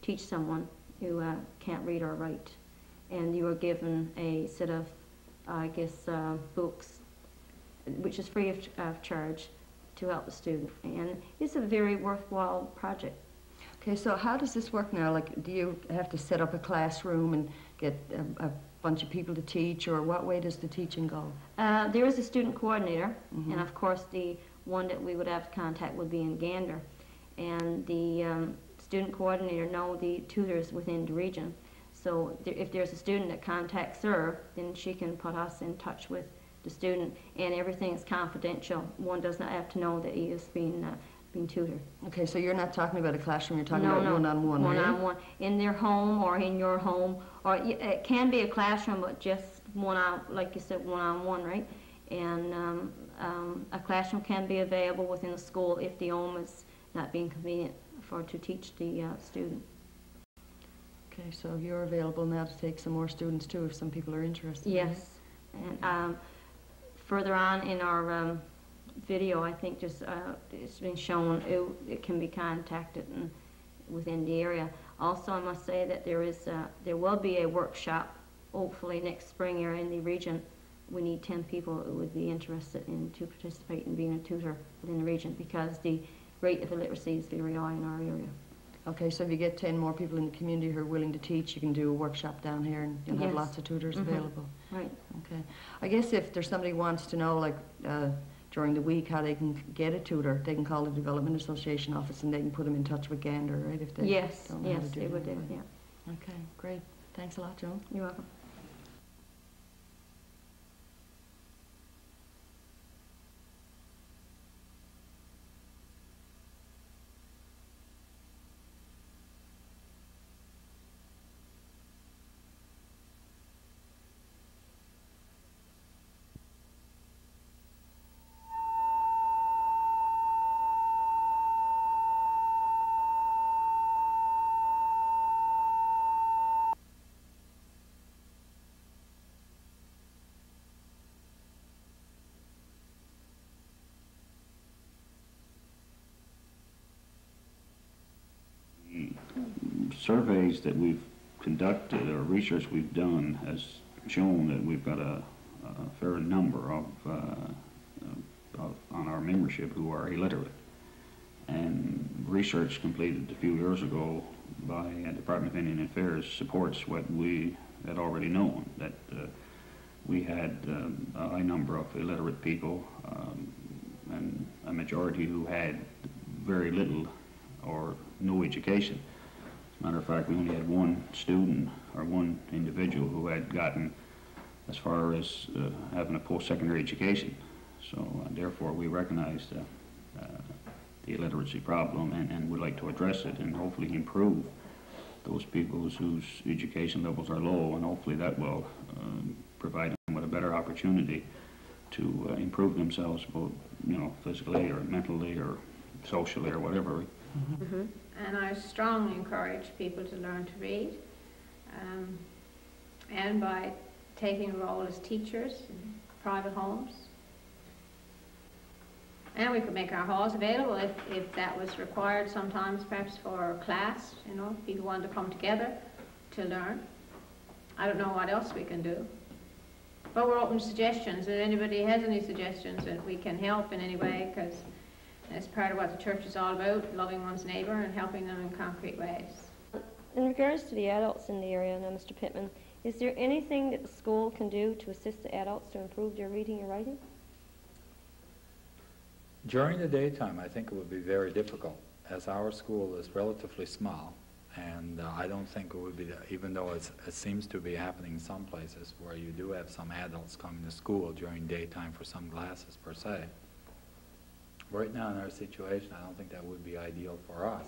teach someone who can't read or write. And you are given a set of, I guess, books, which is free of charge to help the student. And it's a very worthwhile project. Okay, so how does this work now? Like, do you have to set up a classroom and get a bunch of people to teach, or what way does the teaching go? There is a student coordinator, and of course the one that we would have to contact would be in Gander. And the student coordinator knows the tutors within the region. So if there's a student that contacts her, then she can put us in touch with the student, and everything is confidential. One does not have to know that he is being tutored. Okay, so you're not talking about a classroom, you're talking about one-on-one, right? One-on-one, in their home or in your home, or it can be a classroom, but just like you said, one-on-one, right? And a classroom can be available within the school if the home is not being convenient to teach the student. Okay, so you're available now to take some more students too if some people are interested. Yes, and further on in our video, I think just it's been shown it can be contacted within the area. Also, I must say that there will be a workshop, hopefully next spring here in the region. We need 10 people who would be interested to participate in being a tutor within the region, because the rate of illiteracy is very high in our area. Okay, so if you get 10 more people in the community who are willing to teach, you can do a workshop down here and you'll have lots of tutors available. Right. Okay. I guess if there's somebody who wants to know, like, during the week how they can get a tutor, they can call the Development Association office and they can put them in touch with Gander, right? If they don't know how to do they it. would do it, yeah. Okay, great. Thanks a lot, Joan. You're welcome. Surveys that we've conducted or research we've done has shown that we've got a fair number of on our membership who are illiterate. And research completed a few years ago by the Department of Indian Affairs supports what we had already known, that we had a high number of illiterate people and a majority who had very little or no education. As a matter of fact, we only had one student or one individual who had gotten as far as having a post-secondary education. So therefore we recognized the illiteracy problem and would like to address it and hopefully improve those people whose education levels are low, and hopefully that will provide them with a better opportunity to improve themselves, both physically or mentally or socially or whatever. And I strongly encourage people to learn to read, and by taking a role as teachers in private homes. And we could make our halls available if that was required sometimes, perhaps for a class, people wanted to come together to learn. I don't know what else we can do. But we're open to suggestions. If anybody has any suggestions that we can help in any way, because that's part of what the church is all about, loving one's neighbour and helping them in concrete ways. In regards to the adults in the area now, Mr. Pittman, is there anything that the school can do to assist the adults to improve their reading and writing? During the daytime, I think it would be very difficult, as our school is relatively small, and I don't think it would be, even though it seems to be happening in some places where you do have some adults coming to school during daytime for some classes per se. Right now in our situation, I don't think that would be ideal for us.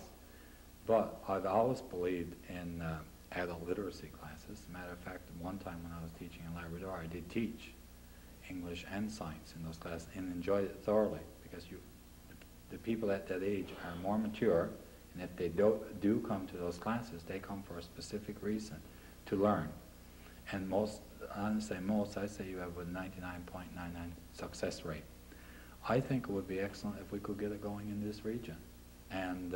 But I've always believed in adult literacy classes. As a matter of fact, at one time when I was teaching in Labrador, I did teach English and science in those classes and enjoyed it thoroughly, because the people at that age are more mature, and if they do come to those classes, they come for a specific reason, to learn. And most, I say most, I say you have a 99.99 success rate. I think it would be excellent if we could get it going in this region. And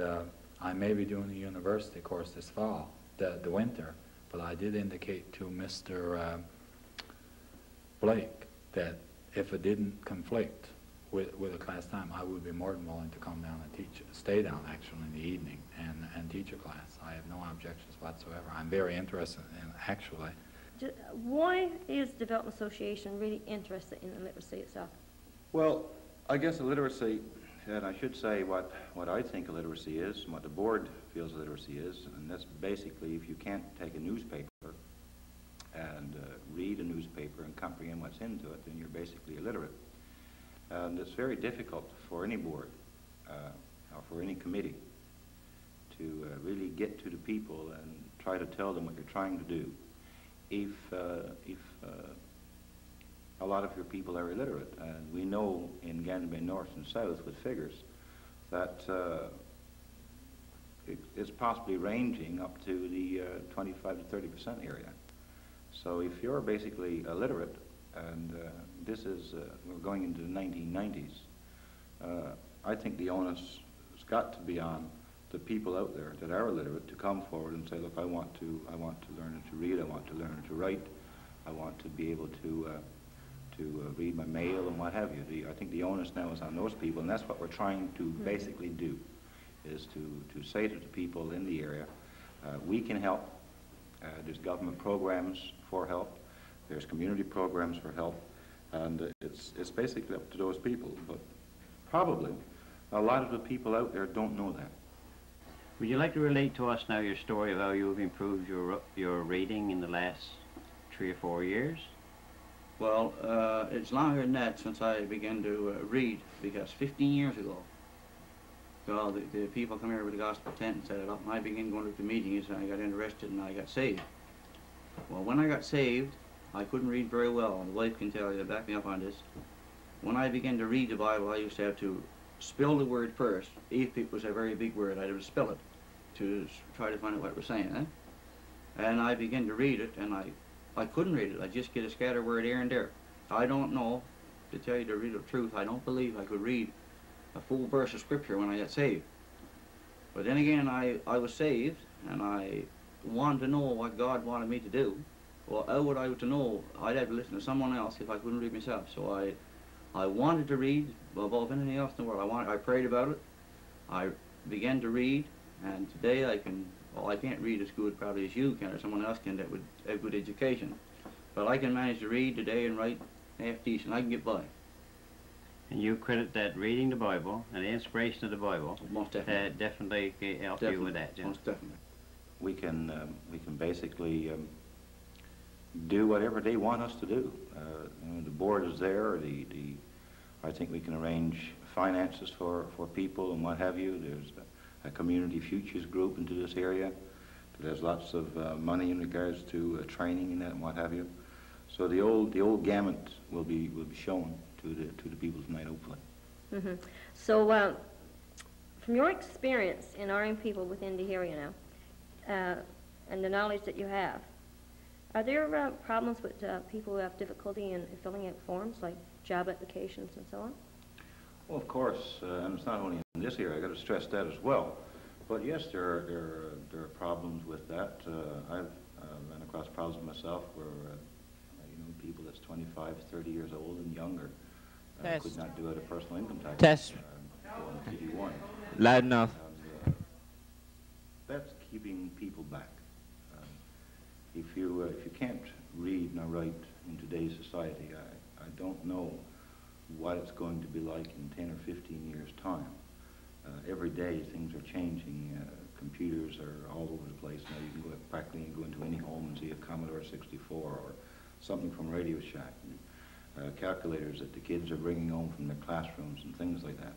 I may be doing a university course this fall, the winter, but I did indicate to Mr. Blake that if it didn't conflict with a class time, I would be more than willing to come down and teach, stay down actually in the evening and teach a class. I have no objections whatsoever. I'm very interested in actually. Why is the Development Association really interested in the literacy itself? Well, I guess the literacy, and I should say what I think a literacy is and what the board feels literacy is, and that's basically if you can't take a newspaper and read a newspaper and comprehend what's into it, then you're basically illiterate. And it's very difficult for any board or for any committee to really get to the people and try to tell them what you're trying to do if a lot of your people are illiterate. And we know in Ganderbay North and South with figures that it's possibly ranging up to the 25 to 30% area. So if you're basically illiterate, and this is, we're going into the 1990s, I think the onus has got to be on the people out there that are illiterate to come forward and say, look, I want to learn to read, I want to learn to write, I want to be able to read my mail and what have you. I think the onus now is on those people, and that's what we're trying to basically do, is to say to the people in the area, we can help. There's government programs for help. There's community programs for help, and it's basically up to those people. But probably a lot of the people out there don't know that. Would you like to relate to us now your story of how you have improved your reading in the last 3 or 4 years? Well, it's longer than that since I began to read, because 15 years ago, well, the people come here with the gospel tent and set it up, and I began going to the meetings, and I got interested, and I got saved. Well, when I got saved, I couldn't read very well, and the wife can tell you, to back me up on this. When I began to read the Bible, I used to have to spell the word first. If it was a very big word, I'd have to spell it to try to find out what it was saying. And I began to read it, and I couldn't read it. I just get a scatter word here and there. I don't know, to tell you the real truth, I don't believe I could read a full verse of scripture when I got saved. But then again, I was saved, and I wanted to know what God wanted me to do. Well, how would I to know? I'd have to listen to someone else if I couldn't read myself. So I wanted to read above anything else in the world. I prayed about it. I began to read, and today I can't read as good probably as you can or someone else can that would have good education. But I can manage to read today and write half decent. I can get by. And you credit that reading the Bible and the inspiration of the Bible Most definitely. Definitely help you with that, Jim. Most definitely. We can basically do whatever they want us to do. The board is there. I think we can arrange finances for people and what have you. There's a community futures group into this area. There's lots of money in regards to training and that and what have you. So the old gamut will be shown to the people tonight, hopefully. Mm-hmm. So, from your experience in hiring people within the area now, and the knowledge that you have, are there problems with people who have difficulty in filling out forms, like job applications and so on? Well, of course, and it's not only in this area. I've got to stress that as well. But yes, there are problems with that. I've run across problems myself where people that's 25, 30 years old and younger could not do it a personal income tax. Test. On TV1. Loud enough. That's keeping people back. If you can't read nor write in today's society, I don't know what it's going to be like in 10 or 15 years' time. Every day things are changing. Computers are all over the place now. You can go practically go into any home and see a Commodore 64 or something from Radio Shack. Calculators that the kids are bringing home from their classrooms and things like that.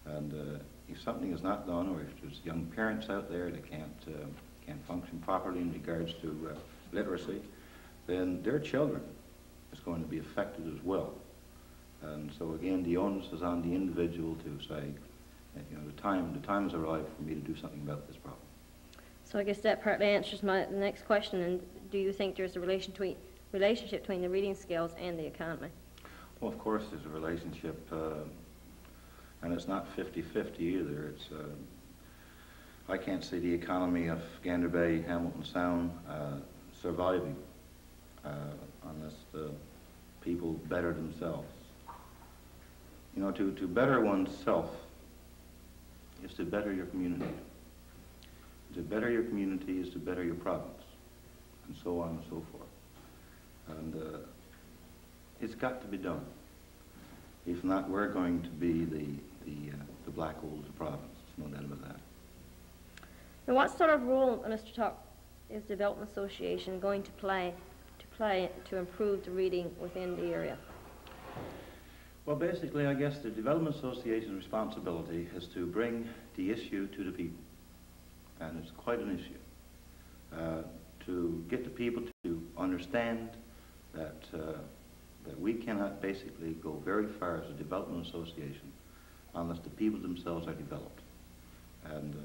And if something is not done, or if there's young parents out there that can't function properly in regards to literacy, then their children is going to be affected as well. And so again, the onus is on the individual to say, the time has arrived for me to do something about this problem. So I guess that partly answers the next question. And do you think there's a relationship between the reading skills and the economy? Well, of course there's a relationship, and it's not 50-50 either. I can't see the economy of Ganderbay, Hamilton Sound surviving unless the people better themselves. You know, to better oneself is to better your community. To better your community is to better your province, and so on and so forth. And it's got to be done. If not, we're going to be the black hole of the province. There's no doubt about that. Now, what sort of role, Mr. Tuck, is the Development Association going to play to improve the reading within the area? Well, basically, I guess the Development Association's responsibility is to bring the issue to the people, and it's quite an issue. To get the people to understand that that we cannot basically go very far as a development association unless the people themselves are developed. And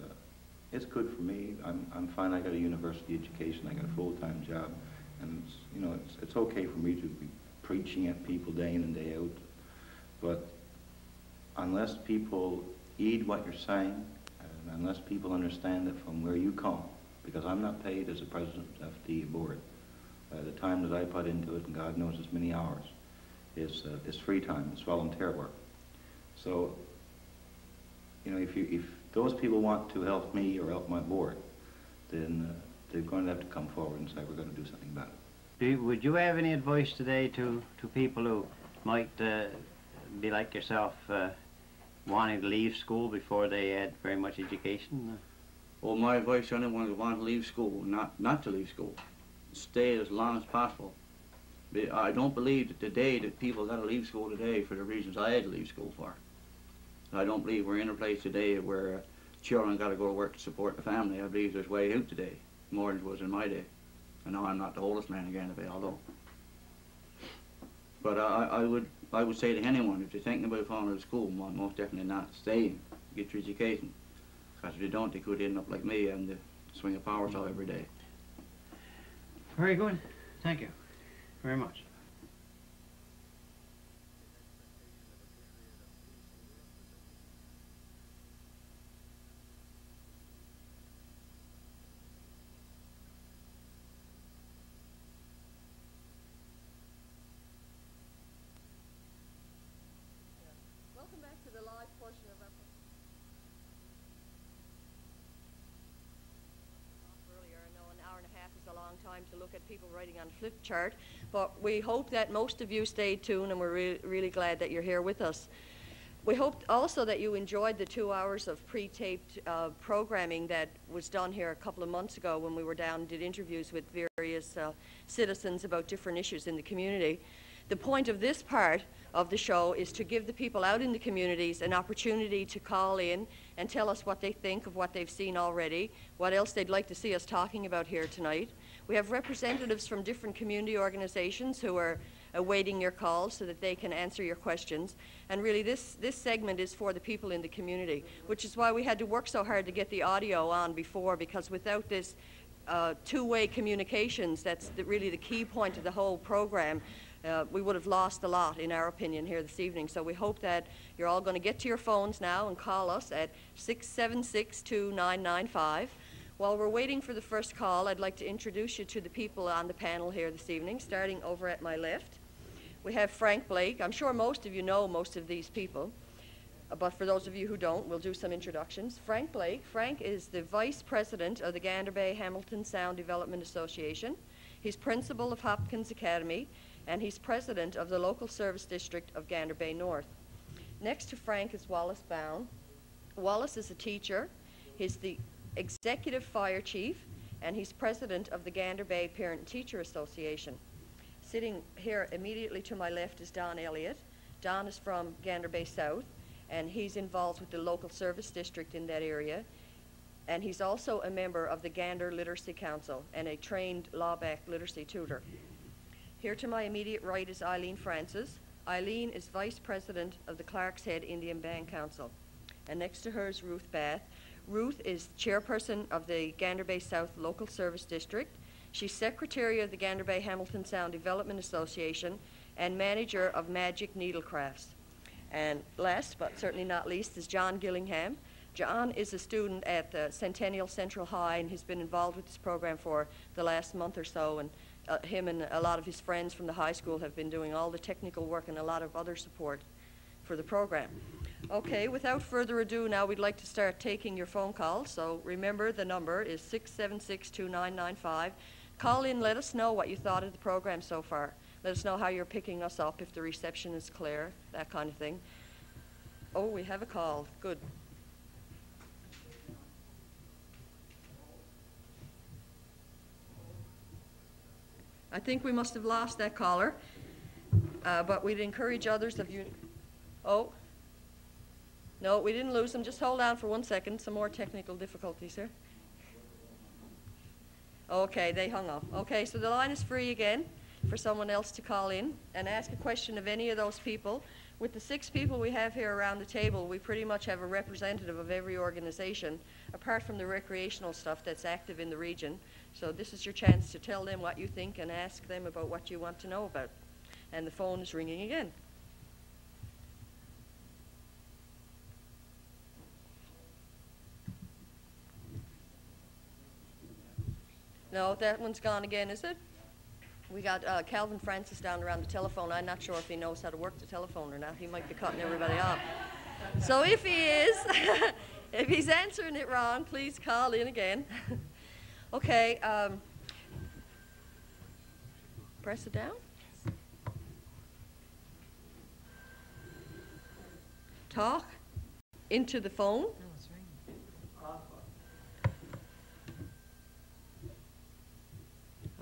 it's good for me. I'm fine. I got a university education. I got a full-time job, and you know, it's okay for me to be preaching at people day in and day out. But unless people heed what you're saying, and unless people understand it from where you come, because I'm not paid as a president of the board. The time that I put into it, and God knows it's many hours, is free time. It's volunteer work. So, you know, if those people want to help me or help my board, then they're going to have to come forward and say we're going to do something about it. Would you have any advice today to people who might be like yourself, wanting to leave school before they had very much education? Well, my advice to anyone who wants to leave school, not to leave school, stay as long as possible. I don't believe that today that people got to leave school today for the reasons I had to leave school for. I don't believe we're in a place today where children got to go to work to support the family. I believe there's way out today, more than it was in my day. I know I'm not the oldest man in Ganderbay, although. But I would say to anyone, if you're thinking about going to school, most definitely not. Stay and get your education. Because if you don't, they could end up like me and swing a power saw every day. Very good. Thank you very much. Welcome back to the live portion of our earlier. I know an hour and a half is a long time to look at people writing on a flip chart, but we hope that most of you stayed tuned, and we're really glad that you're here with us. We hope also that you enjoyed the 2 hours of pre-taped programming that was done here a couple of months ago when we were down and did interviews with various citizens about different issues in the community. The point of this part of the show is to give the people out in the communities an opportunity to call in and tell us what they think of what they've seen already, what else they'd like to see us talking about here tonight. We have representatives from different community organizations who are awaiting your calls so that they can answer your questions. And really this segment is for the people in the community, which is why we had to work so hard to get the audio on before, because without this two-way communications, that's really the key point of the whole program. We would have lost a lot, in our opinion, here this evening. So we hope that you're all going to get to your phones now and call us at 676-2995. While we're waiting for the first call, I'd like to introduce you to the people on the panel here this evening, starting over at my left. We have Frank Blake. I'm sure most of you know most of these people, but for those of you who don't, we'll do some introductions. Frank Blake. Frank is the Vice President of the Ganderbay Hamilton Sound Development Association. He's Principal of Hopkins Academy, and he's President of the Local Service District of Ganderbay North. Next to Frank is Wallace Bown. Wallace is a teacher. He's the Executive Fire Chief, and he's President of the Ganderbay Parent and Teacher Association. Sitting here immediately to my left is Don Elliott. Don is from Ganderbay South, and he's involved with the Local Service District in that area. And he's also a member of the Gander Literacy Council and a trained law-backed literacy tutor. Here to my immediate right is Eileen Francis. Eileen is Vice President of the Clark's Head Indian Band Council. And next to her is Ruth Bath. Ruth is Chairperson of the Ganderbay South Local Service District. She's Secretary of the Ganderbay Hamilton Sound Development Association and Manager of Magic Needlecrafts. And last but certainly not least is John Gillingham. John is a student at Centennial Central High, and he's been involved with this program for the last month or so, and him and a lot of his friends from the high school have been doing all the technical work and a lot of other support for the program. Okay, without further ado, now we'd like to start taking your phone calls. So remember, the number is 676-2995. Call in, let us know what you thought of the program so far. Let us know how you're picking us up, if the reception is clear, that kind of thing. Oh, we have a call. Good. I think we must have lost that caller, but we'd encourage others of you. Oh, no, we didn't lose them. Just hold on for 1 second. Some more technical difficulties here. Okay, they hung up. Okay, so the line is free again for someone else to call in and ask a question of any of those people. With the 6 people we have here around the table, we pretty much have a representative of every organization, apart from the recreational stuff that's active in the region. So this is your chance to tell them what you think and ask them about what you want to know about. And the phone is ringing again. No, that one's gone again, is it? We got Calvin Francis down around the telephone. I'm not sure if he knows how to work the telephone or not. He might be cutting everybody off. So if he is, if he's answering it wrong, please call in again. Okay. Press it down. Talk into the phone.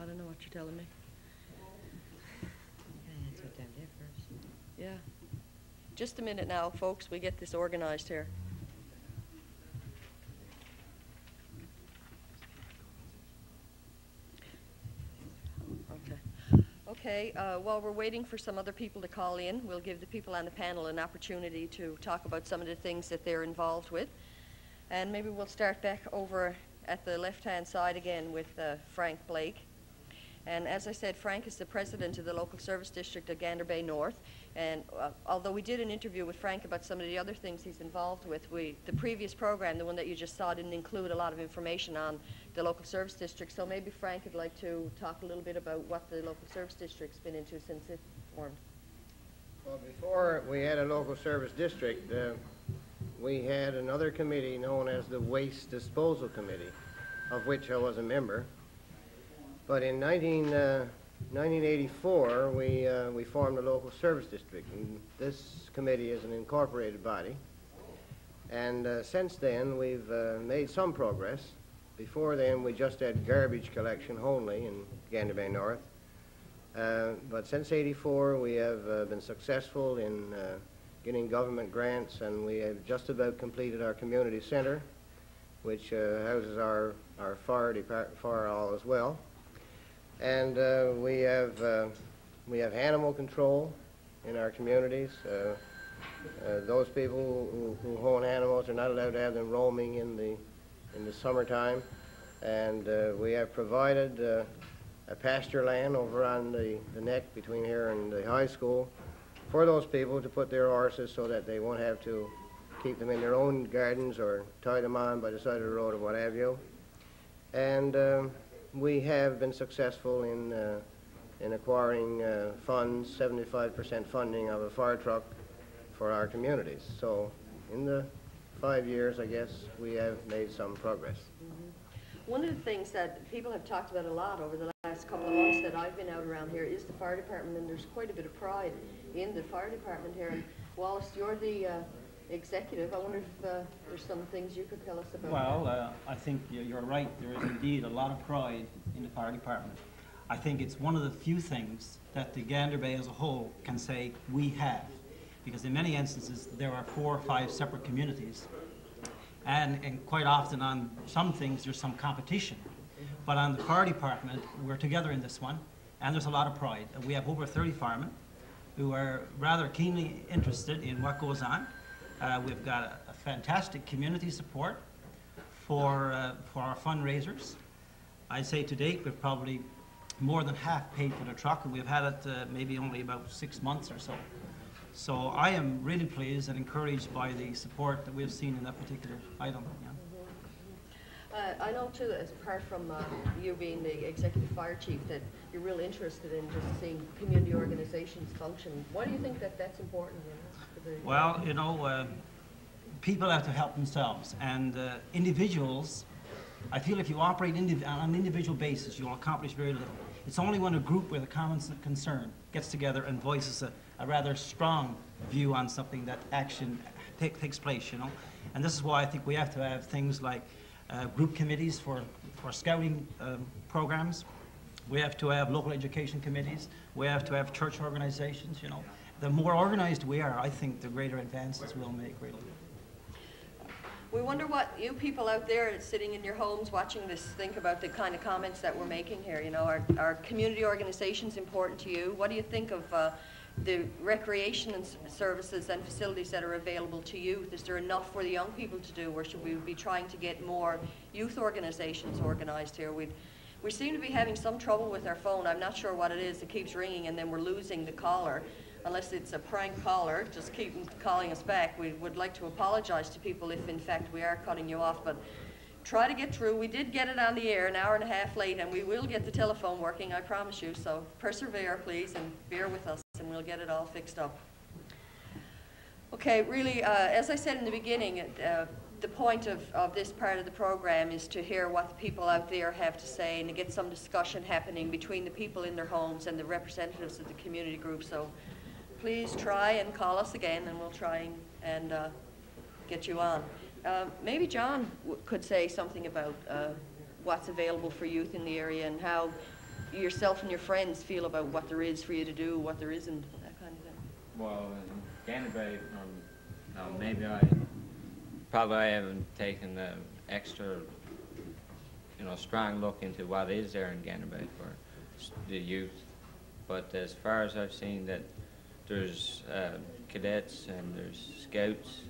I don't know what you're telling me. Answer it down there first. Yeah. Just a minute now, folks. We get this organized here. Okay. Okay, while we're waiting for some other people to call in, we'll give the people on the panel an opportunity to talk about some of the things that they're involved with. And maybe we'll start back over at the left-hand side again with Frank Blake. And as I said, Frank is the president of the local service district of Ganderbay North. And although we did an interview with Frank about some of the other things he's involved with, the previous program, the one that you just saw, didn't include a lot of information on the local service district. So maybe Frank would like to talk a little bit about what the local service district's been into since it formed. Well, before we had a local service district, we had another committee known as the Waste Disposal Committee, of which I was a member. But in 1984, we formed a local service district, and this committee is an incorporated body. And since then, we've made some progress. Before then, we just had garbage collection only in Ganderbay North. But since '84, we have been successful in getting government grants, and we have just about completed our community center, which houses our fire hall as well. And we have animal control in our communities. Those people who own animals are not allowed to have them roaming in the summertime. And we have provided a pasture land over on the neck between here and the high school for those people to put their horses so that they won't have to keep them in their own gardens or tie them on by the side of the road or what have you. And we have been successful in acquiring funds, 75% funding of a fire truck for our communities. So in the 5 years, I guess, we have made some progress. Mm-hmm. One of the things that people have talked about a lot over the last couple of months that I've been out around here is the fire department, and there's quite a bit of pride in the fire department here. And Wallace, you're the executive. I wonder if there's some things you could tell us about. Well, I think you're right. There is indeed a lot of pride in the fire department. I think it's one of the few things that the Ganderbay as a whole can say we have, because in many instances there are 4 or 5 separate communities, and quite often on some things there's some competition. But on the fire department, we're together in this one, and there's a lot of pride. We have over 30 firemen who are rather keenly interested in what goes on. We've got a fantastic community support for our fundraisers. I'd say to date we've probably more than half paid for the truck, and we've had it maybe only about 6 months or so. So I am really pleased and encouraged by the support that we've seen in that particular item. Yeah. I know too, that apart from you being the executive fire chief, that you're real interested in just seeing community organizations function. Why do you think that that's important? You know, well, you know, people have to help themselves, and individuals, I feel if you operate on an individual basis, you'll accomplish very little. It's only when a group with a common concern gets together and voices a rather strong view on something that action takes place, you know. And this is why I think we have to have things like group committees for scouting programs. We have to have local education committees. We have to have church organizations, you know. The more organized we are, I think the greater advances we'll make, really. We wonder what you people out there sitting in your homes watching this think about the kind of comments that we're making here. You know, are community organizations important to you? What do you think of the recreation and services and facilities that are available to youth? Is there enough for the young people to do, or should we be trying to get more youth organizations organized here? We seem to be having some trouble with our phone. I'm not sure what it is. It keeps ringing and then we're losing the caller. Unless it's a prank caller, just keep calling us back. We would like to apologize to people if in fact we are cutting you off, but try to get through. We did get it on the air an hour and a half late, and we will get the telephone working, I promise you. So persevere, please, and bear with us, and we'll get it all fixed up. Okay, really, as I said in the beginning, the point of this part of the program is to hear what the people out there have to say and to get some discussion happening between the people in their homes and the representatives of the community group. So please try and call us again, and we'll try and get you on. Maybe John could say something about what's available for youth in the area and how yourself and your friends feel about what there is for you to do, what there isn't, that kind of thing. Well, in Ganderbay, maybe I haven't taken the extra, you know, strong look into what is there in Ganderbay for the youth. But as far as I've seen, that there's cadets and there's scouts.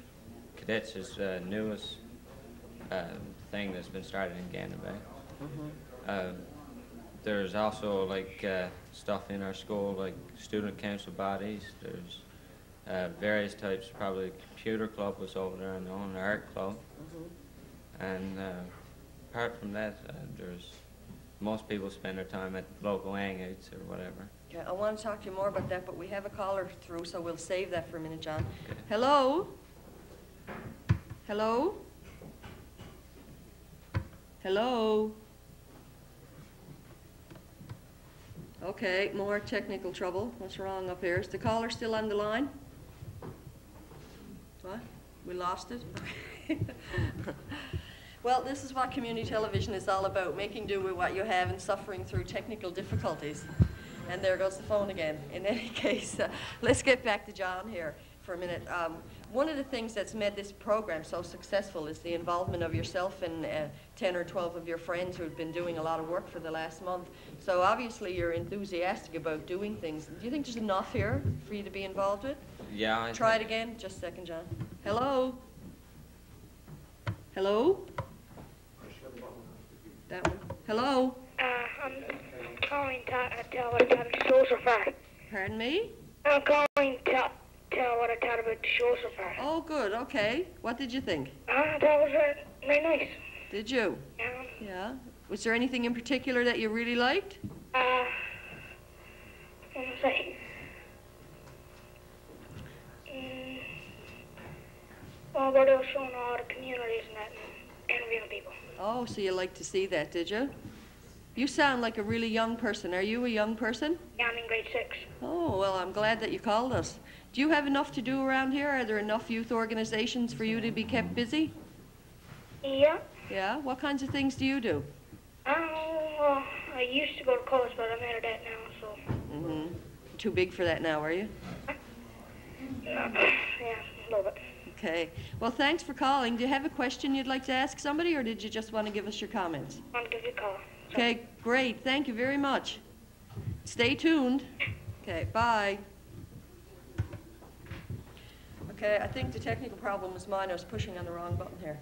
Cadets is the newest thing that's been started in Ganderbay. There's also like stuff in our school like student council bodies. There's various types, probably computer club was over there and an art club. And apart from that, most people spend their time at local hangouts or whatever. Yeah, I want to talk to you more about that, but we have a caller through, so we'll save that for a minute, John. Okay. Hello? Hello? Hello? Okay, more technical trouble. What's wrong up here? Is the caller still on the line? What? We lost it? Well, this is what community television is all about, making do with what you have and suffering through technical difficulties. And there goes the phone again. In any case, let's get back to John here for a minute. One of the things that's made this program so successful is the involvement of yourself and 10 or 12 of your friends who have been doing a lot of work for the last month. So obviously you're enthusiastic about doing things. Do you think there's enough here for you to be involved with? Yeah. Try it again. Just a second, John. Hello? Hello? That one. Hello? I'm calling to tell what I taught at the show so far. Pardon me? I'm calling to tell what I taught about the show so far. Oh, good. Okay. What did you think? That was very nice. Did you? Yeah. Yeah. Was there anything in particular that you really liked? What was I say? Well, but they were showing all the communities and that and interviewing people. Oh, so you like to see that, did you? You sound like a really young person. Are you a young person? Yeah, I'm in grade 6. Oh, well, I'm glad that you called us. Do you have enough to do around here? Are there enough youth organizations for you to be kept busy? Yeah. Yeah? What kinds of things do you do? Well, I used to go to college, but I'm out of that now, so. Mm-hmm. Too big for that now, are you? Yeah, a little bit. Okay. Well, thanks for calling. Do you have a question you'd like to ask somebody, or did you just want to give us your comments? I want to give you a call. Okay, great. Thank you very much. Stay tuned. Okay, bye. Okay, I think the technical problem was mine. I was pushing on the wrong button here.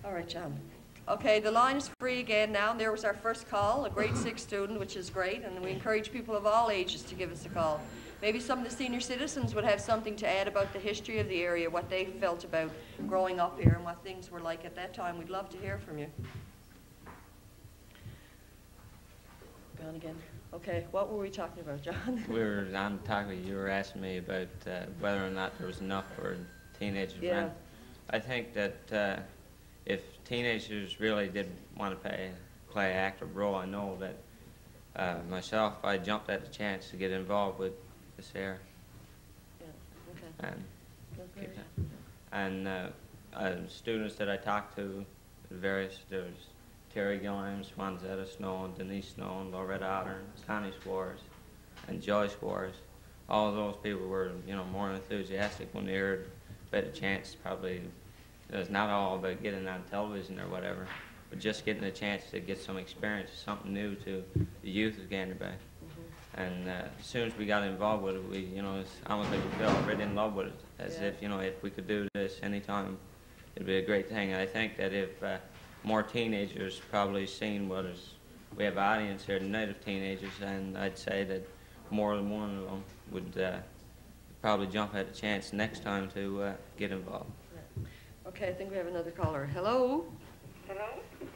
All right, John. Okay, the line is free again now. There was our first call, a grade 6 student, which is great, and we encourage people of all ages to give us a call. Maybe some of the senior citizens would have something to add about the history of the area, what they felt about growing up here and what things were like at that time. We'd love to hear from you. Gone again. Okay, what were we talking about, John? We were on topic. You were asking me about whether or not there was enough for teenagers. Yeah. I think that if teenagers really did want to play an active role, I know that myself, I jumped at the chance to get involved with this area. Yeah, okay. And students that I talked to, there's Terry Gilliams, Swanzetta Snow, Denise Snow, Loretta Otter, Connie Squires, and Joyce Squires. All of those people were, more enthusiastic when they heard about a chance. Probably it was not all about getting on television or whatever, but just getting a chance to get some experience, something new to the youth of Ganderbay. And as soon as we got involved with it, it's almost like we fell right in love with it, as if, if we could do this anytime, it'd be a great thing. And I think that if more teenagers probably seen we have an audience here tonight of teenagers, and I'd say that more than one of them would probably jump at the chance next time to get involved. Okay, I think we have another caller. Hello? Hello?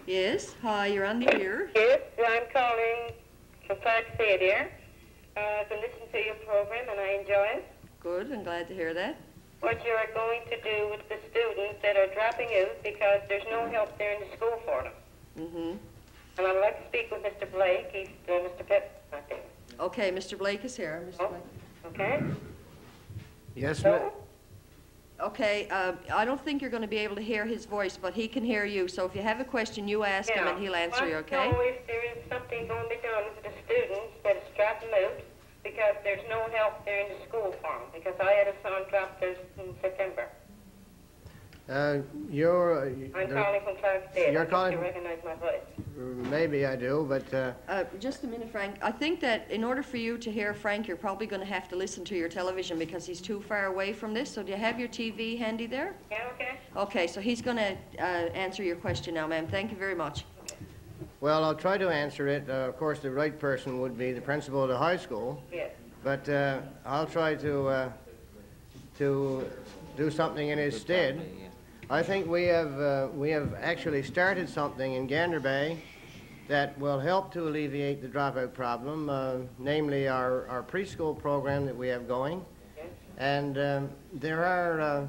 Yes, hi, you're on the air. Yes, I'm calling from Clark Theatre. I've been listening to your program and I enjoy it. Good, I'm glad to hear that. What you are going to do with the students that are dropping out because there's no help there in the school for them. Mm-hmm. And I'd like to speak with Mr. Blake. Mr. Pep, I think. Okay, Mr. Blake is here. Mr. Blake. Okay. Yes, ma'am. Okay, I don't think you're going to be able to hear his voice, but he can hear you. So if you have a question, you ask him and he'll answer you, okay? know if there is something going to be done for the students that is dropping out because there's no help there in the school for them. Because I had a son drop out in September. I'm calling from Clark Theatre. You're calling? You recognize my voice. Maybe I do, but... Just a minute, Frank. I think that in order for you to hear Frank, you're probably going to have to listen to your television because he's too far away from this. So do you have your TV handy there? Yeah, okay. Okay, so he's going to answer your question now, ma'am. Thank you very much. Well, I'll try to answer it. Of course, the right person would be the principal of the high school. Yes. But I'll try to do something in his stead. I think we have actually started something in Ganderbay that will help to alleviate the dropout problem, namely our preschool program that we have going. And there are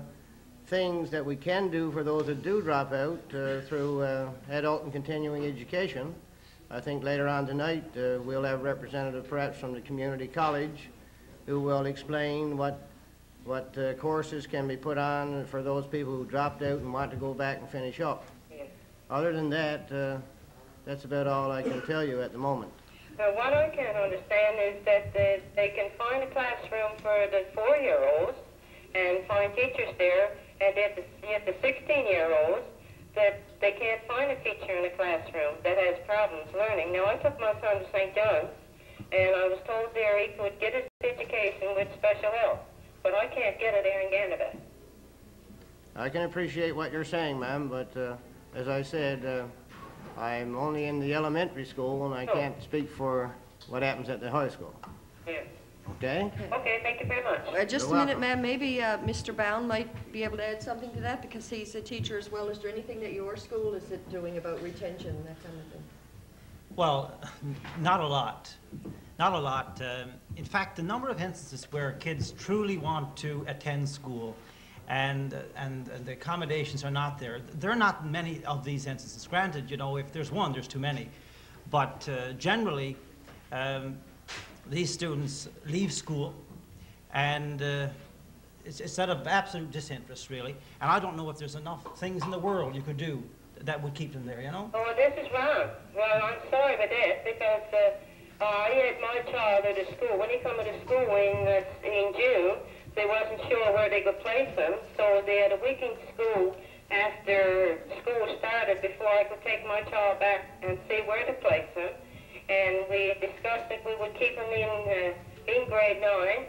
things that we can do for those that do drop out through adult and continuing education. I think later on tonight we'll have a representative perhaps from the community college who will explain what courses can be put on for those people who dropped out and want to go back and finish up. Yes. Other than that, that's about all I can tell you at the moment. What I can't understand is that they can find a classroom for the 4-year-olds and find teachers there, and yet the 16-year-olds, that they can't find a teacher in the classroom that has problems learning. Now, I took my son to St. John's, and I was told there he could get his education with special help. But I can't get it there in Ganderbay. I can appreciate what you're saying, ma'am, but as I said, I'm only in the elementary school and I can't speak for what happens at the high school. Yes. Okay? Okay, thank you very much. Just a minute, ma'am. Maybe Mr. Bound might be able to add something to that because he's a teacher as well. Is there anything that your school is doing about retention, that kind of thing? Well, not a lot. Not a lot. In fact, the number of instances where kids truly want to attend school and the accommodations are not there, there are not many of these instances. Granted, if there's one, there's too many. But generally, these students leave school and it's out of absolute disinterest, really. And I don't know if there's enough things in the world you could do that would keep them there, Oh, this is wrong. Well, I'm sorry about that because I had my child at a school. When he came to school in June, they wasn't sure where they could place him, so they had a week in school after school started before I could take my child back and see where to place him. And we discussed that we would keep him in grade 9,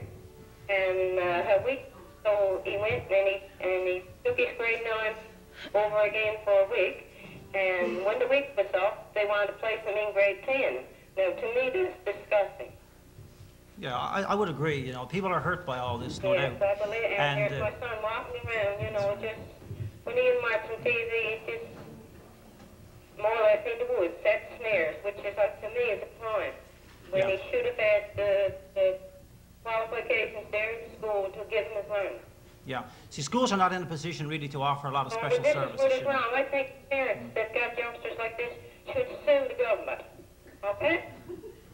and a week. So he went and he took his grade 9 over again for a week. And when the week was up, they wanted to place him in grade 10. Now, to me, this is disgusting. Yeah, I would agree. You know, people are hurt by all this, no Yes, doubt. I believe, and here's my son walking around, you know, just when he watching TV, just more or less in the woods, set snares, which is, to me, is a crime. When he should have had the qualifications there in school to give him his learning. Yeah. See, schools are not in a position really to offer a lot of special This services. is what is wrong. I think parents that got youngsters like this should sue the government. Okay?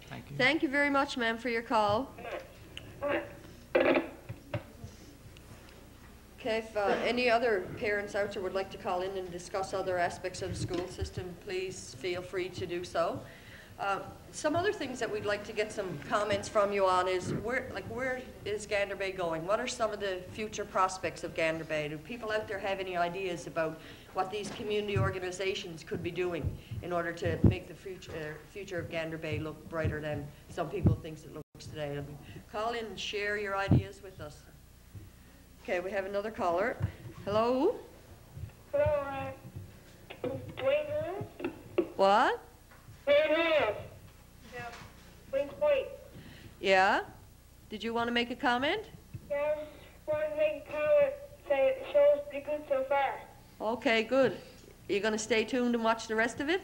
Thank you. Thank you very much, ma'am, for your call. Okay, if any other parents out there would like to call in and discuss other aspects of the school system, please feel free to do so. Some other things that we'd like to get some comments from you on is where is Ganderbay going? What are some of the future prospects of Ganderbay? Do people out there have any ideas about what these community organizations could be doing in order to make the future of Ganderbay look brighter than some people think it looks today? Call in and share your ideas with us. Okay, we have another caller. Hello? Hello, Dwayne. What? Yeah. Wayne's Point. Yeah? Did you want to make a comment? Yeah, I just wanted to make a comment, say the show's pretty good so far. Okay, good. Are you going to stay tuned and watch the rest of it?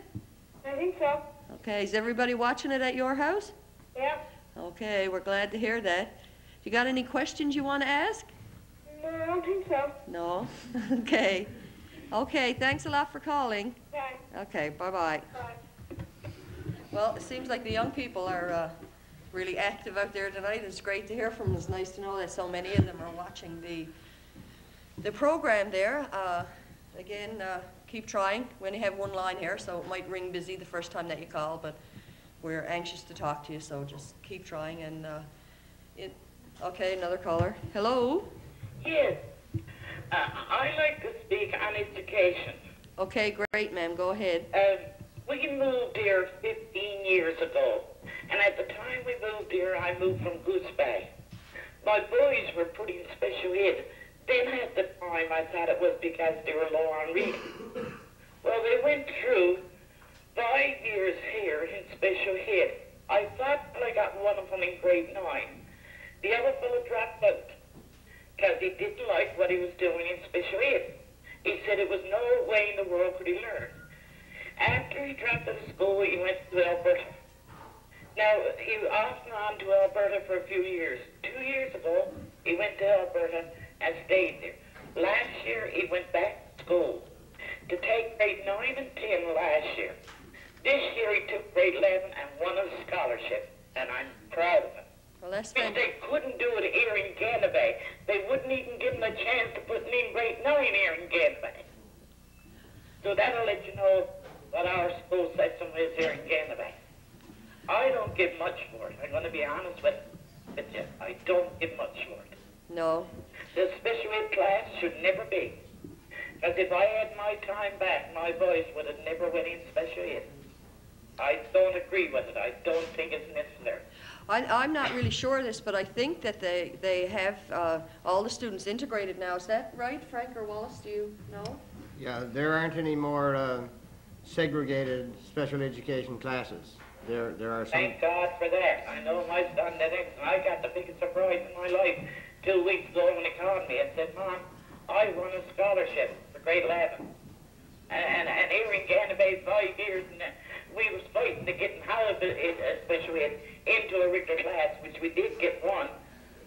I think so. Okay, is everybody watching it at your house? Yeah. Okay, we're glad to hear that. You got any questions you want to ask? No, I don't think so. No? Okay. Okay, thanks a lot for calling. Bye. Okay, bye-bye. Bye. Well, it seems like the young people are really active out there tonight. It's great to hear from them. It's nice to know that so many of them are watching the program there. Again, keep trying. We only have one line here, so it might ring busy the first time that you call, but we're anxious to talk to you, so just keep trying. And okay, another caller. Hello? Yes. I like to speak on education. Okay, great, ma'am. Go ahead. We moved here 15 years ago, and at the time we moved here, I moved from Goose Bay. My boys were put in special ed. Then at the time, I thought it was because they were low on reading. Well, they went through 5 years here in special ed. I thought I got one of them in grade 9. The other fellow dropped out because he didn't like what he was doing in special ed. He said it was no way in the world could he learn. After he dropped out of school, he went to Alberta. Now, he was off and on to Alberta for a few years. 2 years ago, he went to Alberta and stayed there. Last year, he went back to school to take grade 9 and 10 last year. This year, he took grade 11 and won a scholarship, and I'm proud of him. Well, that's If they couldn't do it here in Ganderbay, they wouldn't even give him a chance to put him in grade 9 here in Ganderbay. So that'll let you know what our school system is here in Ganderbay. I don't give much for it. I'm going to be honest with you. I don't give much for it. No. The special ed class should never be. Because if I had my time back, my boys would have never went in special ed. I don't agree with it. I don't think it's necessary. I'm not really sure of this, but I think that they have all the students integrated now. Is that right, Frank or Wallace? Do you know? Yeah, there aren't any more segregated special education classes. There are some. Thank God for that. I know my son did it, and I got the biggest surprise in my life 2 weeks ago when he called me and said, Mom, I won a scholarship for grade 11. And here in Ganderbay 5 years, and we was fighting to get him out of special ed into a regular class, which we did get one,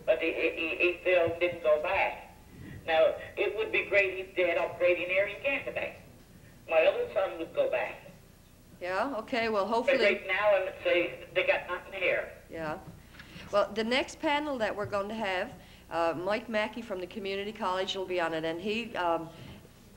but he still didn't go back. Now, it would be great if they had upgrading here in Ganderbay. My other son would go back. Yeah, okay, well, hopefully. But right now, I would say they got nothing here. Yeah. Well, the next panel that we're going to have, Mike Mackey from the community college will be on it, and he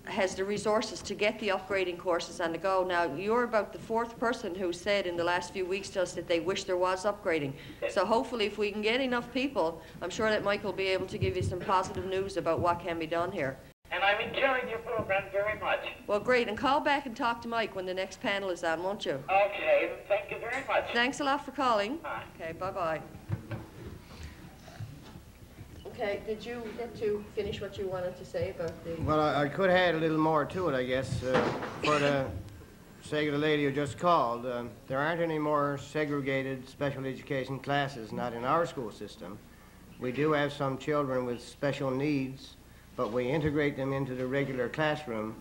has the resources to get the upgrading courses on the go. Now, you're about the 4th person who said in the last few weeks to us that they wish there was upgrading. So hopefully, if we can get enough people, I'm sure that Mike will be able to give you some positive news about what can be done here. And I'm enjoying your program very much. Well, great. And call back and talk to Mike when the next panel is on, won't you? Okay, thank you very much. Thanks a lot for calling. Bye. Okay, bye-bye. Okay, did you get to finish what you wanted to say about the... Well, I could add a little more to it, I guess. For the say to the lady who just called, there aren't any more segregated special education classes, not in our school system. We do have some children with special needs, but we integrate them into the regular classroom,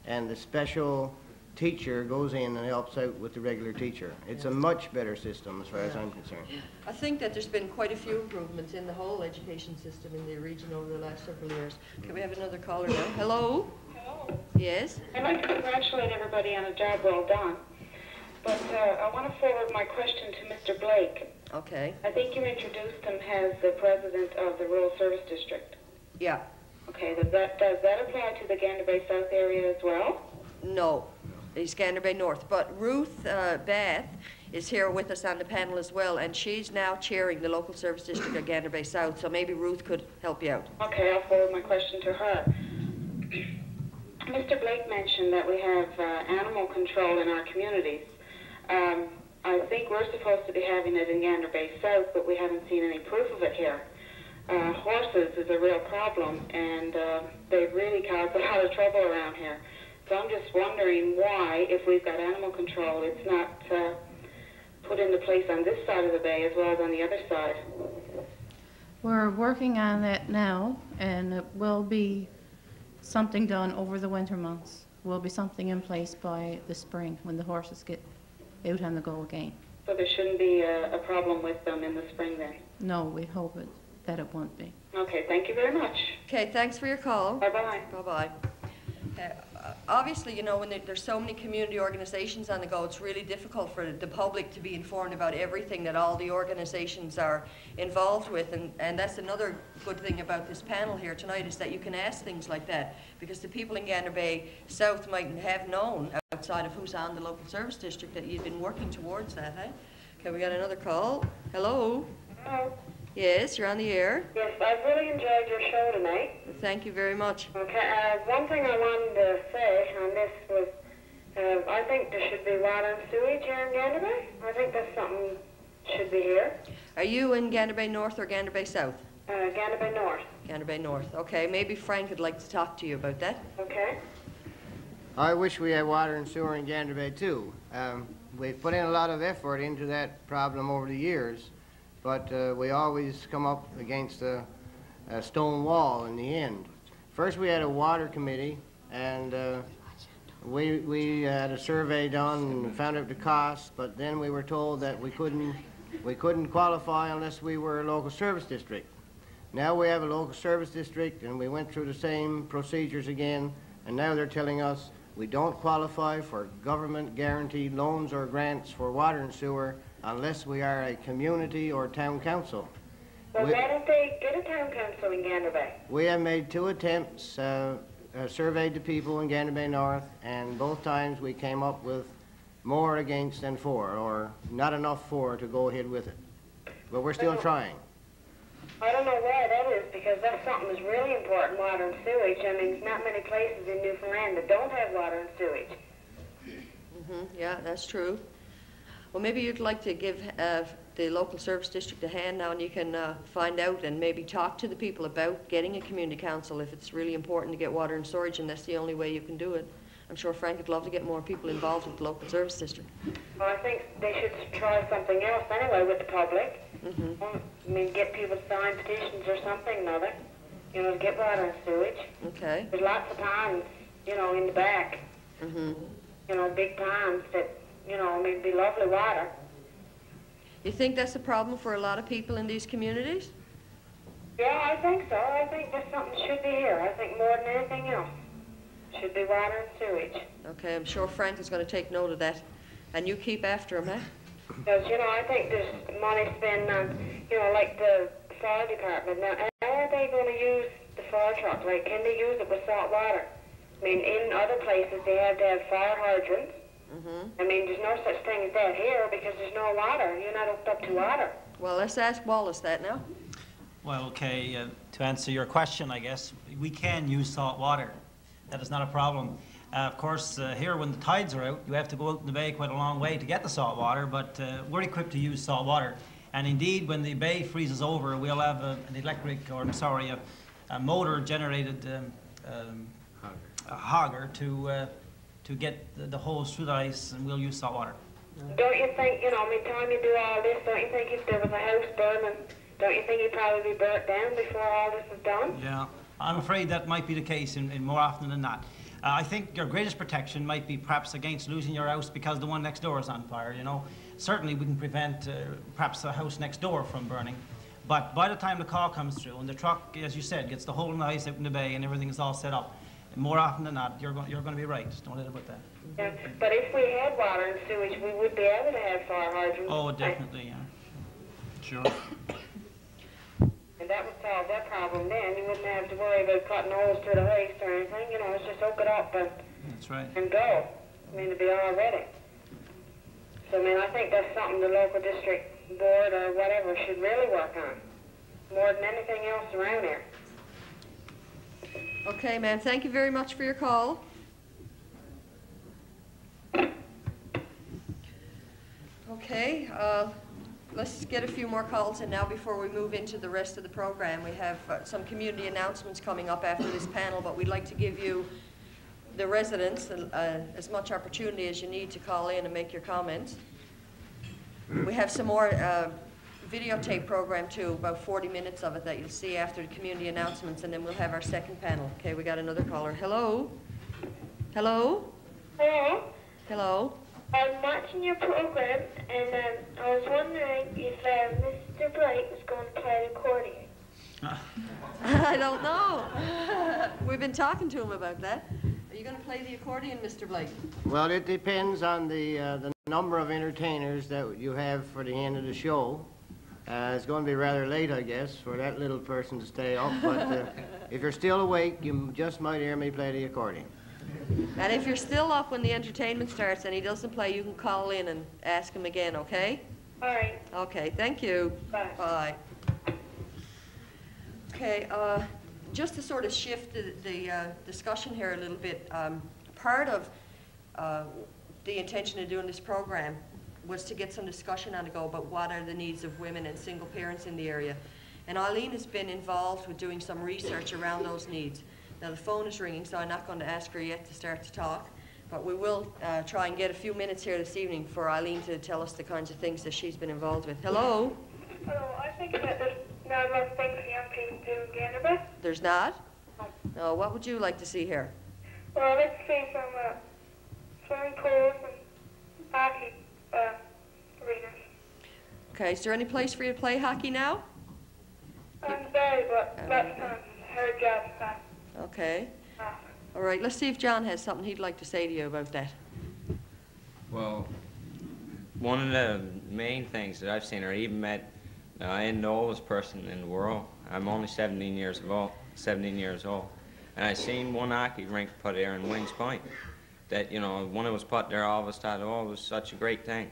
and the special teacher goes in and helps out with the regular teacher. It's a much better system as far as I'm concerned. I think that there's been quite a few improvements in the whole education system in the region over the last several years. Can we have another caller now? Hello? Hello. Yes? I'd like to congratulate everybody on a job well done. But I want to forward my question to Mr. Blake. Okay. I think you introduced him as the president of the Rural Service District. Yeah. Okay, does that apply to the Ganderbay South area as well? No. He's Ganderbay North. But Ruth Bath is here with us on the panel as well, and she's now chairing the local service district of Ganderbay South, so maybe Ruth could help you out. Okay, I'll forward my question to her. Mr. Blake mentioned that we have animal control in our communities. I think we're supposed to be having it in Ganderbay South, but we haven't seen any proof of it here. Horses is a real problem, and they've really caused a lot of trouble around here. So I'm just wondering why, if we've got animal control, it's not put into place on this side of the bay as well as on the other side. We're working on that now, and it will be something done over the winter months. Will be something in place by the spring when the horses get out on the go again. So there shouldn't be a problem with them in the spring then? No, we hope that it won't be. Okay, thank you very much. Okay, thanks for your call. Bye-bye. Bye-bye. Obviously, you know, when there's so many community organizations on the go, it's really difficult for the public to be informed about everything that all the organizations are involved with, and that's another good thing about this panel here tonight, is that you can ask things like that, because the people in Ganderbay South mightn't have known, outside of who's on the local service district, that you've been working towards that, eh? Okay, we got another call. Hello? Hello. Yes, you're on the air. Yes, I've really enjoyed your show tonight. Thank you very much. Okay, one thing I wanted to say on this was, I think there should be water and sewage here in Ganderbay. I think that's something should be here. Are you in Ganderbay North or Ganderbay South? Ganderbay North. Ganderbay North. Okay, maybe Frank would like to talk to you about that. Okay. I wish we had water and sewer in Ganderbay too. We've put in a lot of effort into that problem over the years, but we always come up against a stone wall in the end. First we had a water committee, and we had a survey done and found out the cost, but then we were told that we couldn't qualify unless we were a local service district. Now we have a local service district, and we went through the same procedures again, and now they're telling us we don't qualify for government guaranteed loans or grants for water and sewer unless we are a community or town council. Well, why don't they get a town council in Ganderbay? We have made 2 attempts, surveyed the people in Ganderbay North, and both times we came up with more against than for, or not enough for to go ahead with it. But we're still trying. I don't know why that is, because that's something that's really important, water and sewage. I mean, there's not many places in Newfoundland that don't have water and sewage. Yeah, that's true. Well, maybe you'd like to give the local service district a hand now, and you can find out and maybe talk to the people about getting a community council if it's really important to get water and storage, and that's the only way you can do it. I'm sure Frank would love to get more people involved with the local service district. Well, I think they should try something else anyway with the public. I mean, get people to sign petitions or something, Mother. You know, to get water and sewage. Okay. There's lots of ponds, you know, in the back. You know, big ponds that, you know, may be lovely water. You think that's a problem for a lot of people in these communities? Yeah, I think so. I think that's something that should be here. I think more than anything else. Should be water and sewage. Okay, I'm sure Frank is going to take note of that. And you keep after him, eh? Because, you know, I think there's money spent on, you know, like the fire department. Now, how are they going to use the fire truck? Like, can they use it with salt water? I mean, in other places, they have to have fire hydrants. I mean, there's no such thing as that here because there's no water. You're not hooked up to water. Well, let's ask Wallace that now. Well, okay, to answer your question, I guess, we can use salt water. That is not a problem. Of course, here when the tides are out, you have to go out in the bay quite a long way to get the salt water, but we're equipped to use salt water. And indeed, when the bay freezes over, we'll have an electric, or I'm sorry, a motor-generated hogger to to get the hose through the ice, and we'll use salt water. Don't you think, you know, by the time you do all this, don't you think if there was a house burning, don't you think you'd probably be burnt down before all this is done? Yeah, I'm afraid that might be the case in more often than not. I think your greatest protection might be perhaps against losing your house because the one next door is on fire, you know. Certainly we can prevent perhaps the house next door from burning. But by the time the call comes through and the truck, as you said, gets the whole in the ice out in the bay and everything is all set up, more often than not, you're going to be right. Don't let it put that. Yeah, but if we had water and sewage, we would be able to have fire hydrants. Oh, definitely, yeah. Sure. And that would solve that problem then. You wouldn't have to worry about cutting holes through the waste or anything. You know, it's just hook it up and, That's right. and go. I mean, it'd be all ready. So, I mean, I think that's something the local district board or whatever should really work on, more than anything else around here. Okay, ma'am, thank you very much for your call. Okay, let's get a few more calls in now before we move into the rest of the program. We have some community announcements coming up after this panel, but we'd like to give you, the residents, as much opportunity as you need to call in and make your comments. We have some more videotape program too, about 40 minutes of it that you'll see after the community announcements, and then we'll have our second panel. Okay, we got another caller. Hello? Hello? Hello? Hello? I'm watching your program, and I was wondering if Mr. Blake was going to play the accordion. I don't know. We've been talking to him about that. Are you going to play the accordion, Mr. Blake? Well, it depends on the number of entertainers that you have for the end of the show. It's going to be rather late, I guess, for that little person to stay up, but if you're still awake, you just might hear me play the accordion. And if you're still up when the entertainment starts and he doesn't play, you can call in and ask him again, okay? All right. Okay, thank you. Bye. Bye. Okay, just to sort of shift the discussion here a little bit, part of the intention of doing this program was to get some discussion on the go about what are the needs of women and single parents in the area. And Eileen has been involved with doing some research around those needs. Now the phone is ringing, so I'm not going to ask her yet to start to talk, but we will try and get a few minutes here this evening for Eileen to tell us the kinds of things that she's been involved with. Hello? Hello, I think that there's not a lot of things for young people to do in Ganderbay. There's not? No, what would you like to see here? Well, I'd like to see some swimming pools and hockey arenas. Okay, is there any place for you to play hockey now? I'm sorry, but that's her job. Okay. All right, let's see if John has something he'd like to say to you about that. Well, one of the main things that I've seen, or even met, I ain't the oldest person in the world. I'm only 17 years old, and I seen one hockey rink put there in Wings Point. That, you know, when it was put there, all of us thought, oh, it was such a great thing.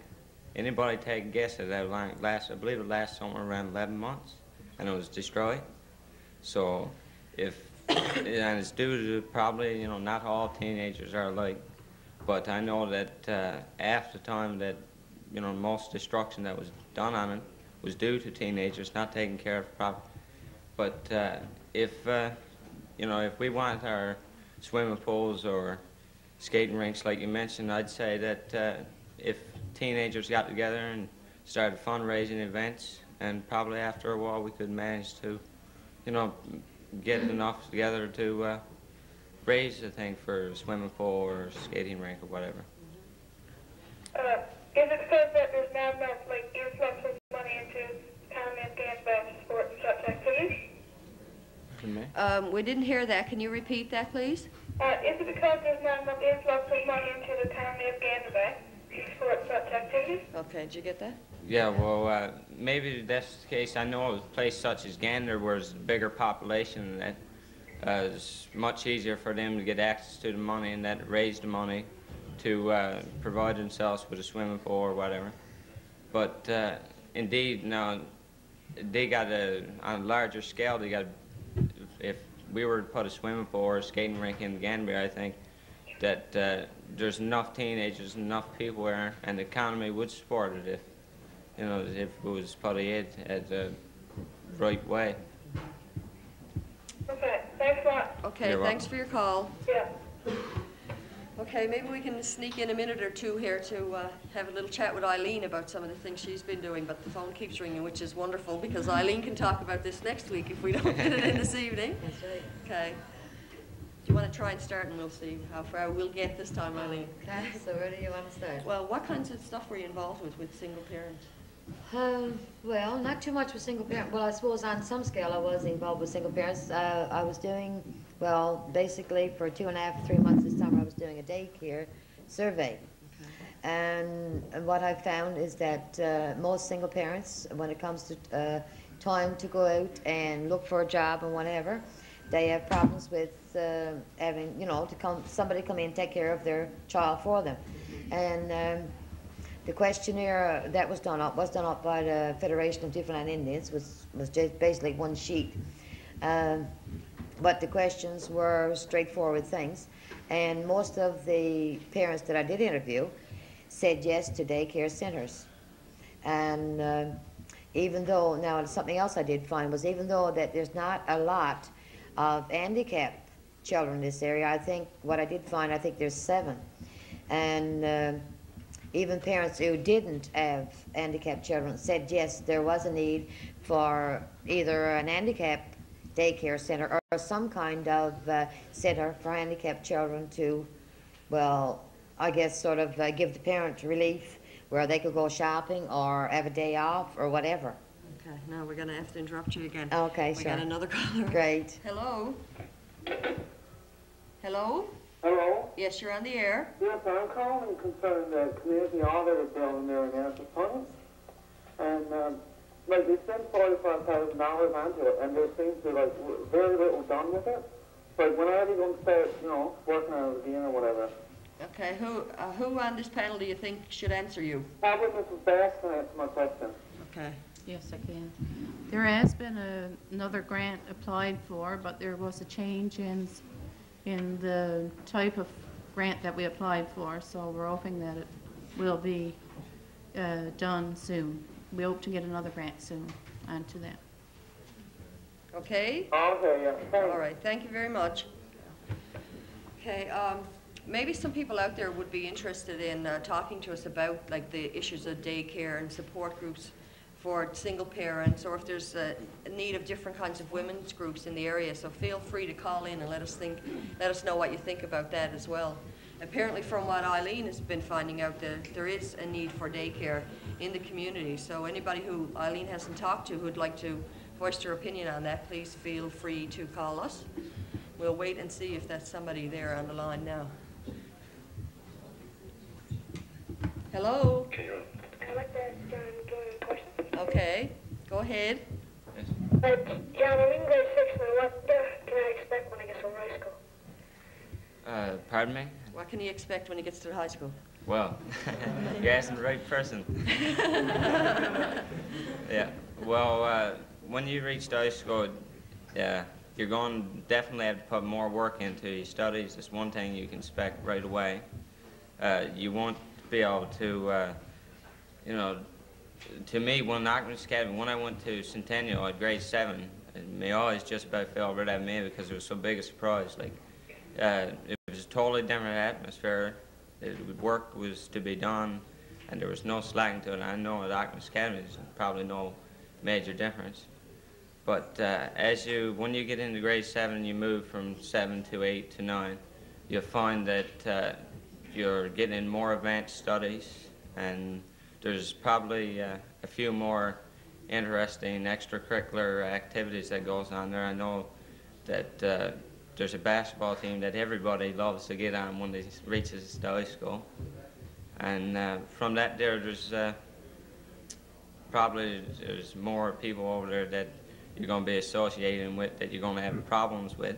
Anybody take a guess at that last? I believe it lasted somewhere around 11 months, and it was destroyed. So, and it's due to probably, you know, not all teenagers are alike, but I know that after the time that, you know, most destruction that was done on it was due to teenagers not taking care of properly. But if, you know, if we want our swimming pools or skating rinks, like you mentioned, I'd say that if teenagers got together and started fundraising events, and probably after a while we could manage to, you know, get enough together to raise the thing for a swimming pool or skating rink or whatever. Is it because that there's not enough, like, influx of money into comment dance, sport, and such activities? We didn't hear that. Can you repeat that, please? Is it because there's not enough influx of money into the town of Ganderbay, sport, and such activities? Okay, did you get that? Yeah, well, maybe that's the case. I know a place such as Gander, where there's a bigger population, that it's much easier for them to get access to the money, and that raise the money to provide themselves with a swimming pool or whatever. But indeed, now, they got on a larger scale, they got, if we were to put a swimming pool or a skating rink in Ganderby, I think that there's enough teenagers, enough people there, and the economy would support it if, you know, if it was put in at the right way. Okay, thanks a lot. Okay, You're thanks welcome. for your call. Yeah. Okay, maybe we can sneak in a minute or two here to have a little chat with Eileen about some of the things she's been doing, but the phone keeps ringing, which is wonderful, because Eileen can talk about this next week if we don't get it in this evening. That's right. Okay. Do you want to try and start, and we'll see how far we'll get this time, Eileen? Okay, so where do you want to start? Well, what kinds of stuff were you involved with single parents? Well, not too much with single parent. Well, I suppose on some scale I was involved with single parents. I was doing, well, basically for 2.5, 3 months this summer I was doing a daycare survey. Okay. And what I found is that most single parents, when it comes to time to go out and look for a job and whatever, they have problems with having, you know, somebody come in and take care of their child for them. And the questionnaire that was done up by the Federation of Different Indians, was just basically one sheet. But the questions were straightforward things. And most of the parents that I did interview said yes to daycare centers. And even though, now something else I did find was, even though that there's not a lot of handicapped children in this area, I think what I did find, I think there's 7. And even parents who didn't have handicapped children said yes, there was a need for either an handicapped daycare center or some kind of center for handicapped children to, well, I guess sort of give the parent relief where they could go shopping or have a day off or whatever. Okay, now we're going to have to interrupt you again. Okay, we sure. got another caller. Great. Hello? Hello? Hello? Yes, you're on the air. Yes, I'm calling concerning the community audit building there in Annapolis. And, like, they spent $45,000 onto it, and there seems to be, like, very little done with it. Like, when are they going to start, you know, working on it again or whatever? Okay, who on this panel do you think should answer you? Probably Mrs. Bass can answer my question. Okay. Yes, I can. There has been another grant applied for, but there was a change in the type of grant that we applied for, so we're hoping that it will be done soon. We hope to get another grant soon onto that. Okay? Okay, yeah. Thanks. All right, thank you very much. Okay, maybe some people out there would be interested in talking to us about like the issues of daycare and support groups for single parents, or if there's a need of different kinds of women's groups in the area. So feel free to call in and let us know what you think about that as well. Apparently, from what Eileen has been finding out, there is a need for daycare in the community. So anybody who Eileen hasn't talked to who'd like to voice their opinion on that, please feel free to call us. We'll wait and see if that's somebody there on the line now. Hello? I'd like to ask John a question. Okay, go ahead. John, I'm in grade 6 now. What can I expect when I get to high school? Pardon me? What can he expect when he gets to high school? Well, you're asking the right person. Yeah, well, when you reach high school, you're going to definitely have to put more work into your studies. It's one thing you can expect right away. You won't be able to, you know, to me, when I went to Centennial at grade 7, my eyes just about fell right at me because it was so big a surprise. Like, it was a totally different atmosphere. Work was to be done, and there was no slacking to it. I know at Ackman's Academy there's probably no major difference. But when you get into grade 7, you move from 7 to 8 to 9, you'll find that you're getting more advanced studies, and there's probably a few more interesting extracurricular activities that goes on there. I know that there's a basketball team that everybody loves to get on when they reaches the high school. And from that there's more people over there that you're going to be associating with, that you're going to have problems with.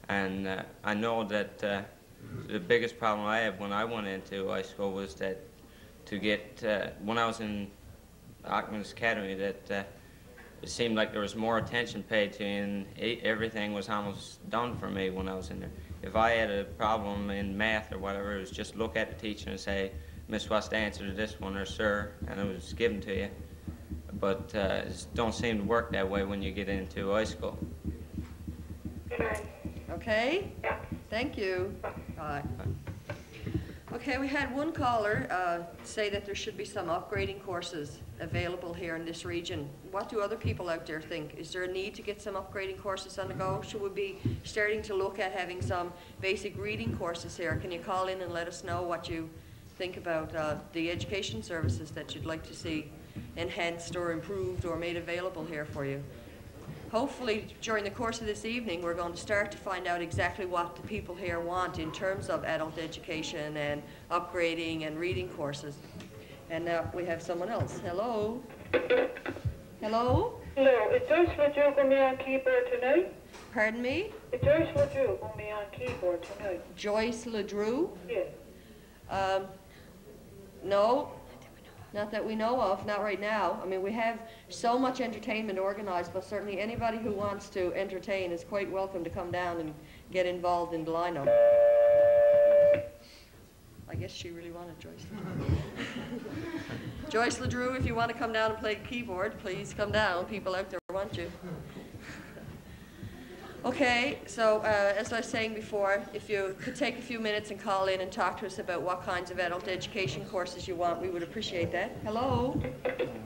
And I know that the biggest problem I had when I went into high school was that when I was in Ackman's Academy, that it seemed like there was more attention paid to, and everything was almost done for me when I was in there. If I had a problem in math or whatever, it was just look at the teacher and say, "Miss, what's the answer to this one?" or "Sir," and it was given to you. But it don't seem to work that way when you get into high school. Okay? Yeah. Thank you. Bye. Okay, we had one caller say that there should be some upgrading courses available here in this region. What do other people out there think? Is there a need to get some upgrading courses on the go? Should we be starting to look at having some basic reading courses here? Can you call in and let us know what you think about the education services that you'd like to see enhanced or improved or made available here for you? Hopefully, during the course of this evening, we're going to start to find out exactly what the people here want in terms of adult education and upgrading and reading courses. And now we have someone else. Hello? Hello? Hello, is Joyce LeDrew going to be on keyboard tonight? Pardon me? Is Joyce LeDrew going to be on keyboard tonight? Joyce LeDrew? Yes. No. Not that we know of, not right now. I mean, we have so much entertainment organized, but certainly anybody who wants to entertain is quite welcome to come down and get involved in the lineup. I guess she really wanted Joyce LeDrew. Joyce LeDrew, if you want to come down and play keyboard, please come down. People out there want you. Okay, so as I was saying before, if you could take a few minutes and call in and talk to us about what kinds of adult education courses you want, we would appreciate that. Hello?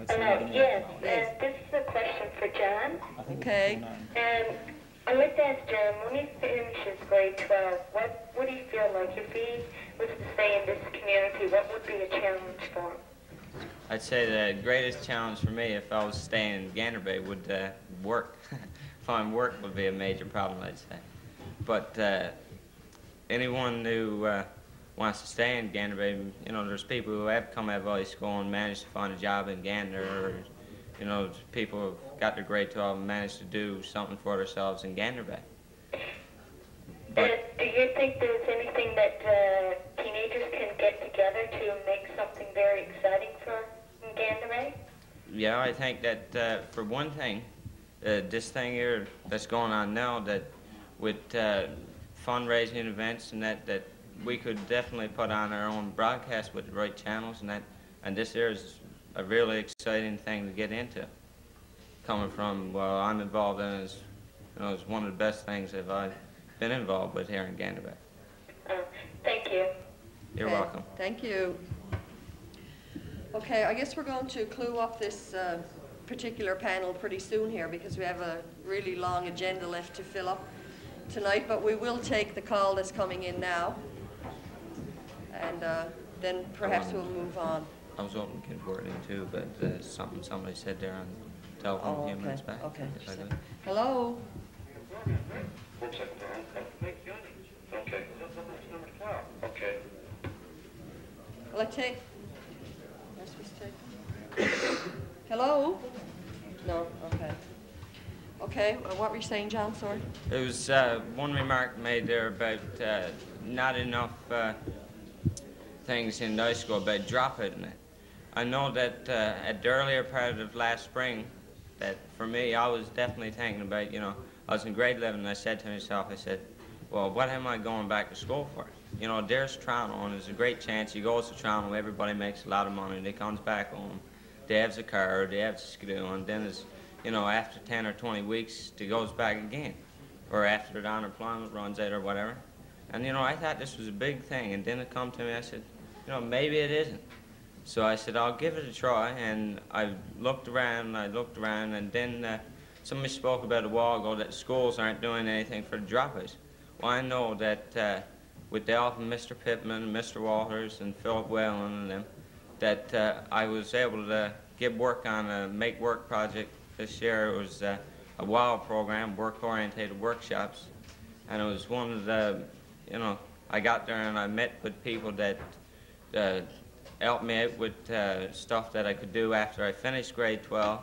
Hello, yes. This is a question for John. Okay. I'd like to ask John, when he finishes grade 12, what would he feel like if he was to stay in this community? What would be a challenge for him? I'd say the greatest challenge for me if I was staying in Ganderbay would work. Find work would be a major problem, I'd say. But anyone who wants to stay in Ganderbay, you know, there's people who have come out of high school and managed to find a job in Gander, or, you know, people who've got their grade 12 and managed to do something for themselves in Ganderbay. But do you think there's anything that teenagers can get together to make something very exciting for Ganderbay? yeah, I think that for one thing, this thing here that's going on now, that with fundraising events and that we could definitely put on our own broadcast with the right channels, and this here is a really exciting thing to get into. Coming from, well, I'm involved in it, you know, it's one of the best things that I've been involved with here in Ganderbay. Thank you. You're welcome. Thank you. Okay, I guess we're going to clue up this particular panel pretty soon here, because we have a really long agenda left to fill up tonight, but we will take the call that's coming in now, and then perhaps we'll move on. I was hoping to get a word in too, but something somebody said there on the telephone a few minutes back. Okay. If I could. Hello? Okay. Will I take? Yes, we take. Hello? No, okay. Okay, what were you saying, John, sorry? There was one remark made there about not enough things in high school about dropout in it. I know that at the earlier part of last spring, that for me, I was definitely thinking about, you know, I was in grade 11 and I said to myself, I said, well, what am I going back to school for? You know, there's Toronto, and there's a great chance he goes to Toronto, everybody makes a lot of money, and he comes back home. They have a car, they have a school, and then it's, you know, after 10 or 20 weeks, he goes back again. Or after the unemployment runs out or whatever. And, you know, I thought this was a big thing, and then it come to me, I said, you know, maybe it isn't. So I said, I'll give it a try, and I looked around, and then somebody spoke about a while ago that schools aren't doing anything for the dropouts. Well, I know that with the help of Mr. Pittman, and Mr. Walters, and Philip Whalen and them, that I was able to get work on a Make Work project this year. It was a WOW program, work-oriented workshops, and it was one of the, you know, I got there and I met with people that helped me out with stuff that I could do after I finished grade 12.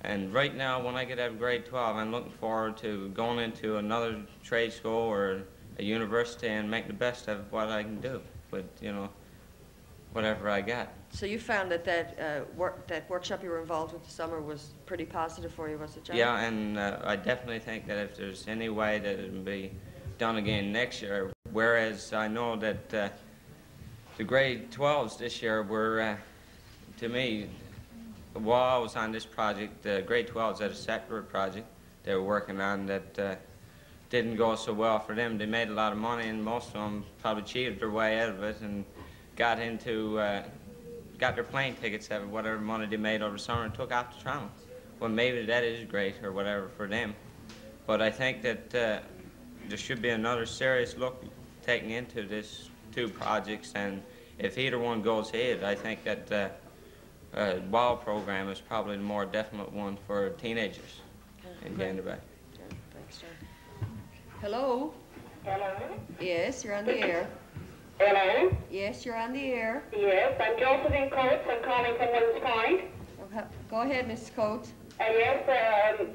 And right now, when I get out of grade 12, I'm looking forward to going into another trade school or a university and make the best of what I can do with, you know, whatever I got. So you found that that workshop you were involved with this summer was pretty positive for you, was it, John? Yeah, and I definitely think that if there's any way that it can be done again next year, whereas I know that the grade 12s this year were, to me, while I was on this project, the grade 12s had a separate project they were working on that didn't go so well for them. They made a lot of money, and most of them probably cheated their way out of it, and got into, got their plane tickets at whatever money they made over the summer and took off to travel. Well, maybe that is great or whatever for them. But I think that there should be another serious look taken into these two projects, and if either one goes ahead, I think that WOW program is probably the more definite one for teenagers in Ganderbay. Thanks, John. Hello? Hello? Yes, you're on the air. Hello? Yes, you're on the air. Yes, I'm Josephine Coates. I'm calling from Wills Point. Okay. Go ahead, Mrs. Coates. Yes,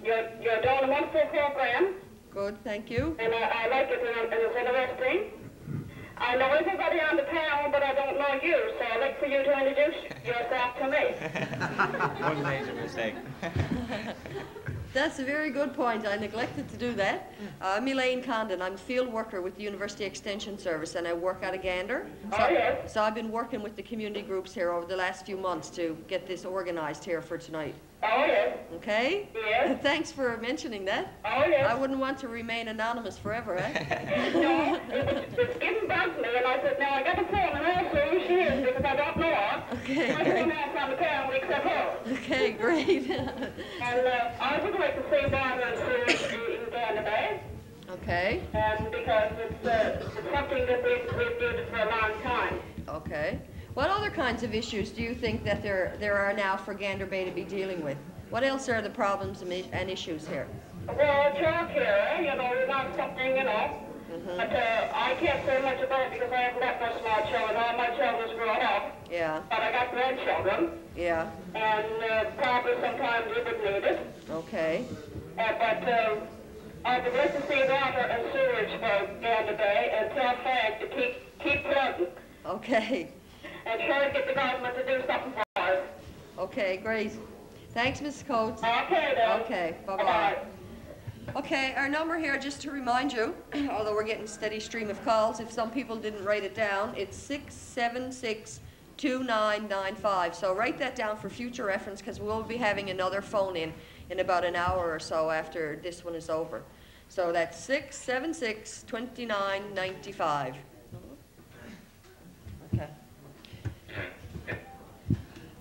you're doing a wonderful program. Good, thank you. And I like it, and it's interesting. I know everybody on the panel, but I don't know you, so I'd like for you to introduce yourself to me. One major mistake. That's a very good point. I neglected to do that. I'm Elaine Condon. I'm a field worker with the University Extension Service, and I work out of Gander. So I've been working with the community groups here over the last few months to get this organized here for tonight. Oh, yes. Okay? Yes. Thanks for mentioning that. Oh, yes. I wouldn't want to remain anonymous forever, eh? No, it's given back to me, and I said, now I got the phone, and I'll see who she is, because I don't know her. Okay. I don't know from the panel except her. Okay, great. And I would like to see water and sewage in Ganderbay. Okay. Because it's something that we've needed for a long time. Okay. What other kinds of issues do you think that there are now for Ganderbay to be dealing with? What else are the problems and issues here? Well, childcare, you know, we want something, you know. But I can't say much about it because I haven't got no small children. All my children's grown up. Yeah. But I got grandchildren. Yeah. And probably sometimes we would need it. Okay. But I would like to see water and sewage for Ganderbay and tell Frank to keep plugging. Okay. And try to get the government to do something for us. Okay, great. Thanks, Mrs. Coates. Okay, then. Okay, bye-bye. Okay, our number here, just to remind you, although we're getting a steady stream of calls, if some people didn't write it down, it's 676-2995. So write that down for future reference, because we'll be having another phone in about an hour or so after this one is over. So that's 676-2995. Okay.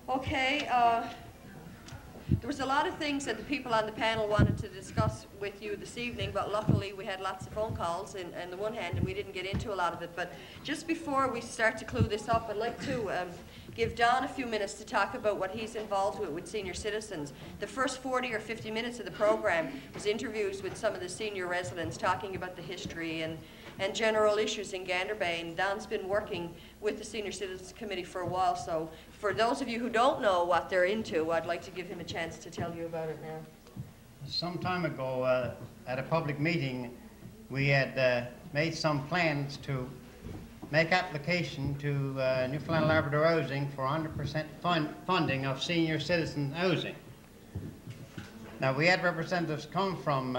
Okay, there was a lot of things that the people on the panel wanted to discuss with you this evening, but luckily we had lots of phone calls on the one hand, and we didn't get into a lot of it. But just before we start to clue this up, I'd like to give Don a few minutes to talk about what he's involved with senior citizens. The first 40 or 50 minutes of the program was interviews with some of the senior residents talking about the history and general issues in Ganderbay, and Don's been working with the Senior Citizens Committee for a while, so for those of you who don't know what they're into, I'd like to give him a chance to tell you about it now. Some time ago, at a public meeting, we had made some plans to make application to Newfoundland Labrador Housing for 100% funding of senior citizen housing. Now, we had representatives come from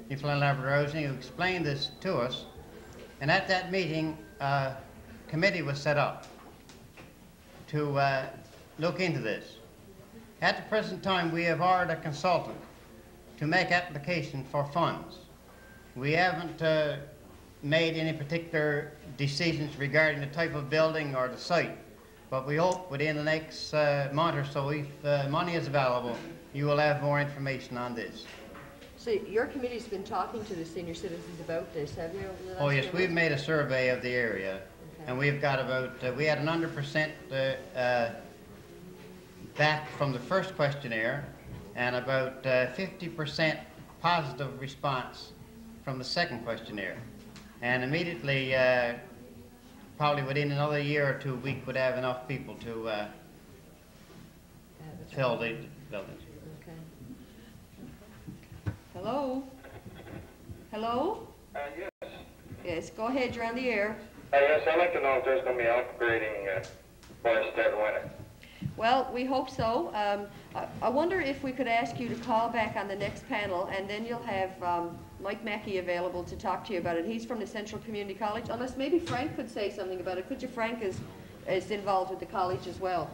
Newfoundland Labrador Housing who explained this to us, and at that meeting, a committee was set up to look into this. At the present time, we have hired a consultant to make application for funds. We haven't made any particular decisions regarding the type of building or the site, but we hope within the next month or so, if money is available, you will have more information on this. So your committee's been talking to the senior citizens about this, have you? Over the last Oh yes, few we've months? made a survey of the area, Okay. and we've got about, we had an 100% back from the first questionnaire, and about 50% positive response from the second questionnaire. And immediately, probably within another year or two, we could have enough people to fill the buildings. Okay. Hello? Hello? Yes. Yes, go ahead, you're on the air. Yes, I'd like to know if there's going to be upgrading by start winter. Well, we hope so. I wonder if we could ask you to call back on the next panel, and then you'll have Mike Mackey available to talk to you about it. He's from the Central Community College, unless maybe Frank could say something about it. Could you? Frank is involved with the college as well.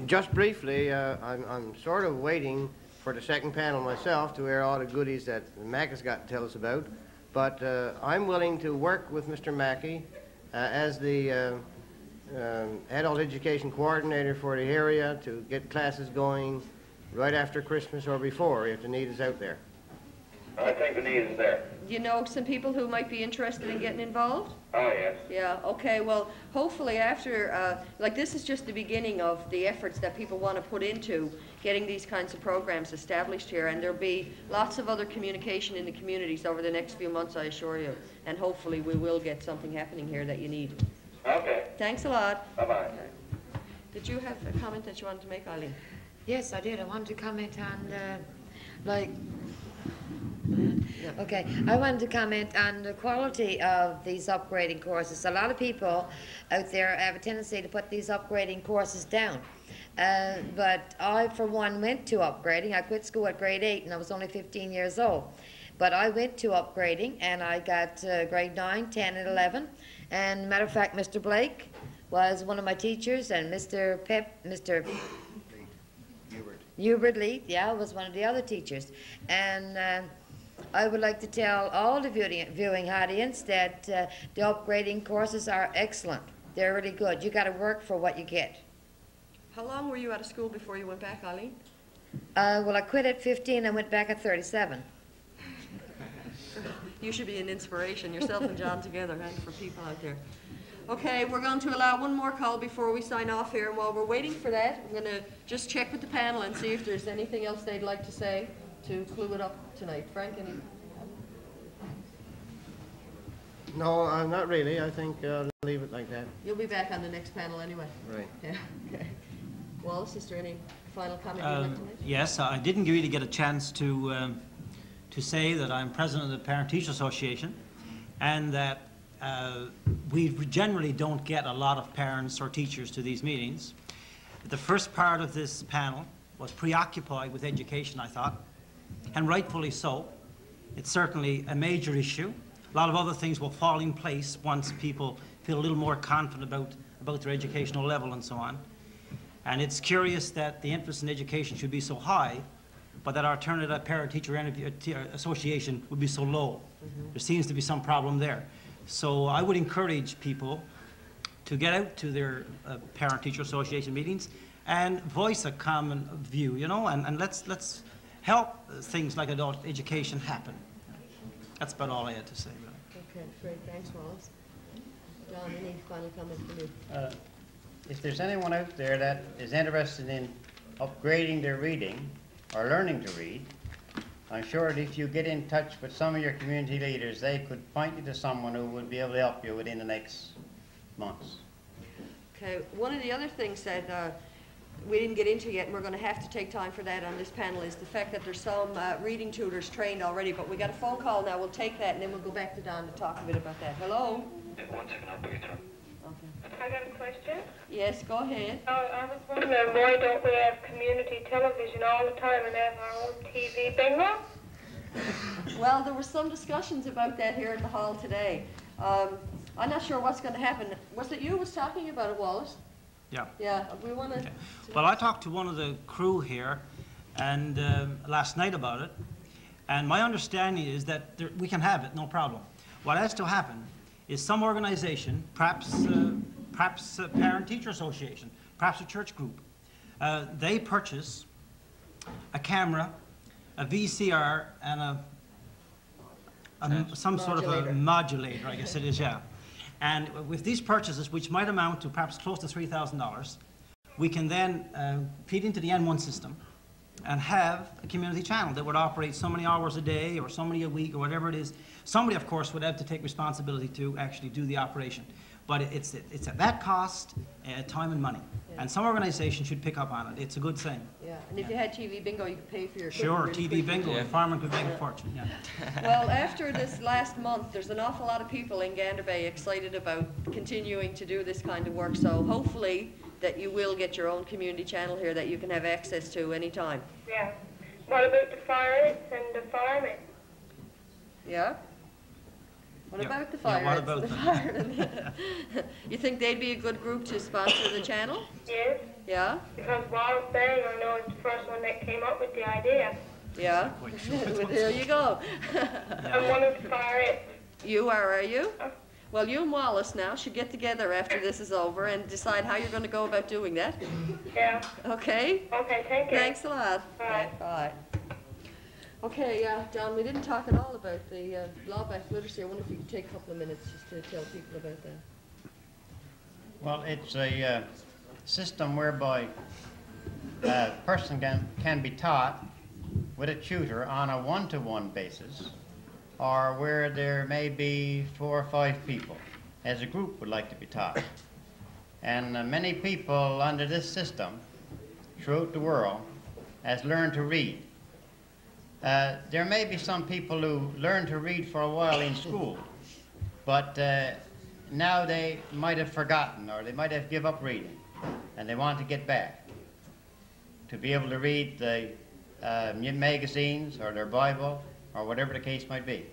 Just briefly, I'm sort of waiting for the second panel myself to hear all the goodies that Mac has got to tell us about. But I'm willing to work with Mr. Mackey as the adult education coordinator for the area to get classes going right after Christmas or before if the need is out there. I think the need is there. You know some people who might be interested in getting involved? Oh, yes. Yeah, okay, well, hopefully after, like this is just the beginning of the efforts that people want to put into getting these kinds of programs established here, and there'll be lots of other communication in the communities over the next few months, I assure you, and hopefully we will get something happening here that you need. Okay. Thanks a lot. Bye-bye. Did you have a comment that you wanted to make, Eileen? Yes, I did. I wanted to comment on, okay, I wanted to comment on the quality of these upgrading courses. A lot of people out there have a tendency to put these upgrading courses down. But I, for one, went to upgrading. I quit school at grade 8 and I was only 15 years old. But I went to upgrading and I got grade 9, 10, and 11. And matter of fact, Mr. Blake was one of my teachers, and Mr. Hubert Lee, yeah, was one of the other teachers. And I would like to tell all the viewing audience that the upgrading courses are excellent. They're really good. You got to work for what you get. How long were you out of school before you went back, Eileen? Well, I quit at 15 and went back at 37. You should be an inspiration, yourself and John together, and for people out there. Okay, we're going to allow one more call before we sign off here, and while we're waiting for that, I'm going to just check with the panel and see if there's anything else they'd like to say to clue it up tonight. Frank, any? No, not really. I think I'll leave it like that. You'll be back on the next panel anyway. Right. Yeah, okay. Wallace, is there any final comment you'd like to make? Yes, I didn't really get a chance to say that I'm president of the Parent Teacher Association, and that we generally don't get a lot of parents or teachers to these meetings. The first part of this panel was preoccupied with education, I thought, and rightfully so. It's certainly a major issue. A lot of other things will fall in place once people feel a little more confident about their educational level and so on. And it's curious that the interest in education should be so high, but that our alternative parent-teacher association would be so low. There seems to be some problem there. So I would encourage people to get out to their parent-teacher association meetings and voice a common view, you know, and let's help things like adult education happen. That's about all I had to say. Okay, great. Thanks, Wallace. John, any final comment from you? If there's anyone out there that is interested in upgrading their reading or learning to read, I'm sure that if you get in touch with some of your community leaders, they could point you to someone who would be able to help you within the next months. Okay, one of the other things that we didn't get into yet, and we're going to have to take time for that on this panel, is the fact that there's some reading tutors trained already, but we got a phone call now. We'll take that, and then we'll go back to Don to talk a bit about that. Hello? 1 second, I'll put you through. Okay. I got a question. Yes, go ahead. I was wondering, why don't we have community television all the time and have our own TV bingo? Well, there were some discussions about that here at the hall today. I'm not sure what's going to happen. Was it you who was talking about it, Wallace? Yeah. Yeah, we want to... Well, I talked to one of the crew here and last night about it, and my understanding is that we can have it, no problem. What has to happen is some organization, perhaps a parent-teacher association, perhaps a church group, they purchase a camera, a VCR, and some sort of a modulator, I guess it is, yeah. And with these purchases, which might amount to perhaps close to $3,000, we can then feed into the N1 system and have a community channel that would operate so many hours a day or so many a week or whatever it is. Somebody, of course, would have to take responsibility to actually do the operation. But it's at that cost, time and money. Yeah. And some organization should pick up on it. It's a good thing. Yeah, and if you had TV bingo, you could pay for your Sure, really TV bingo. Yeah. The farmer could make a fortune, yeah. Well, after this last month, there's an awful lot of people in Ganderbay excited about continuing to do this kind of work. So hopefully that you will get your own community channel here that you can have access to anytime. Yeah. What about the fire and the firemen? Yeah? What about the fire? Yeah, what about the firemen? You think they'd be a good group to sponsor the channel? Yes. Yeah? Because Wallace Bang, I know, is the first one that came up with the idea. Yeah? Well, there you go. I'm one of the fireettes. You are you? Well, you and Wallace now should get together after this is over and decide how you're going to go about doing that. Yeah. Okay? Okay, thank you. Thanks a lot. Bye. Bye. Okay, John, we didn't talk at all about the law-backed literacy. I wonder if you could take a couple of minutes just to tell people about that. Well, it's a system whereby a person can be taught with a tutor on a one-to-one basis, or where there may be 4 or 5 people as a group would like to be taught. And many people under this system throughout the world has learned to read. There may be some people who learn to read for a while in school, but now they might have forgotten, or they might have given up reading, and they want to get back to be able to read the magazines or their Bible or whatever the case might be.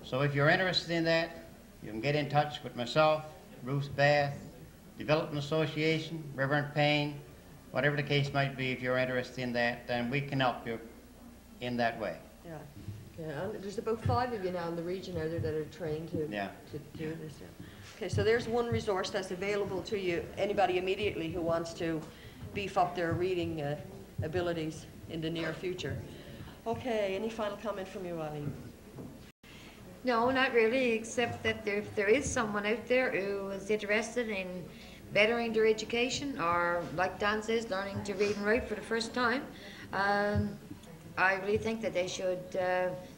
So if you're interested in that, you can get in touch with myself, Ruth Bath, Development Association, Reverend Payne, whatever the case might be. If you're interested in that, then we can help you in that way. Yeah. Yeah, and there's about 5 of you now in the region, are there, that are trained to do this? Yeah. Okay, so there's one resource that's available to you, anybody immediately who wants to beef up their reading abilities in the near future. Okay, any final comment from you, Eileen? No, not really, except that if there is someone out there who is interested in bettering their education, or, like Don says, learning to read and write for the first time, I really think that they should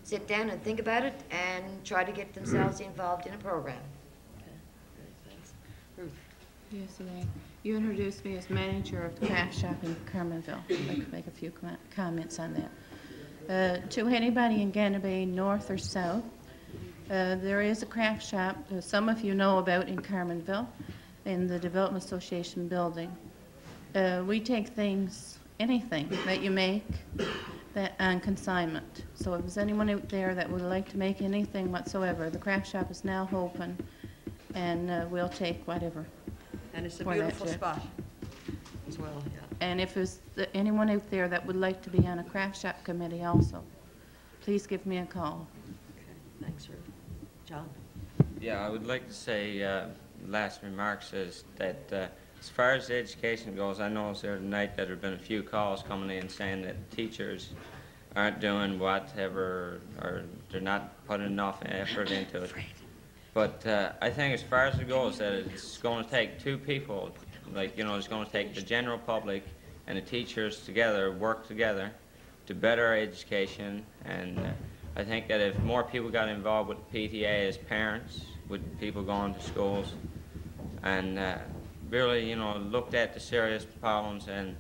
sit down and think about it and try to get themselves involved in a program. Okay, thanks. Ruth? Yes, Elaine. You introduced me as manager of the craft shop in Carmenville. I'd like to make a few comments on that. To anybody in Ganderbay, north or south, there is a craft shop some of you know about in Carmenville, in the Development Association building. We take things, anything that you make, on consignment. So if there's anyone out there that would like to make anything whatsoever, the craft shop is now open, and we'll take whatever. And it's a beautiful spot as well, yeah. And if there's anyone out there that would like to be on a craft shop committee also, please give me a call. Okay, thanks, Ruth. John? Yeah, I would like to say, last remarks is that as far as the education goes, I noticed there tonight that there have been a few calls coming in saying that teachers aren't doing whatever, or they're not putting enough effort into it. But I think as far as it goes, that it's going to take 2 people, like, you know, it's going to take the general public and the teachers together, work together to better our education. And I think that if more people got involved with PTA as parents, with people going to schools, and really, you know, looked at the serious problems and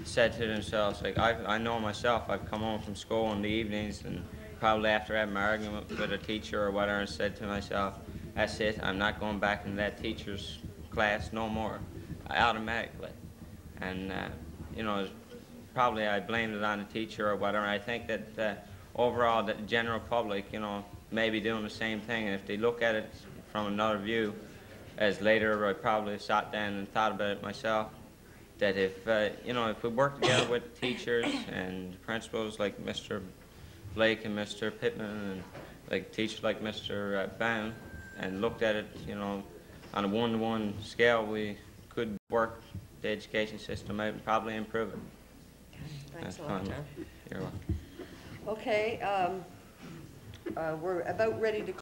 said to themselves, like, I know myself, I've come home from school in the evenings and probably after having an argument with a teacher or whatever, and said to myself, that's it, I'm not going back into that teacher's class no more, automatically. And, you know, probably I blamed it on the teacher or whatever. I think that overall, the general public, you know, may be doing the same thing, and if they look at it from another view, as later I probably sat down and thought about it myself, that if, you know, if we work together with the teachers and principals like Mr. Blake and Mr. Pittman, and like teachers like Mr. Baum, and looked at it, you know, on a one-to-one scale, we could work the education system out and probably improve it. Thanks a lot, John. You're welcome. Okay, we're about ready to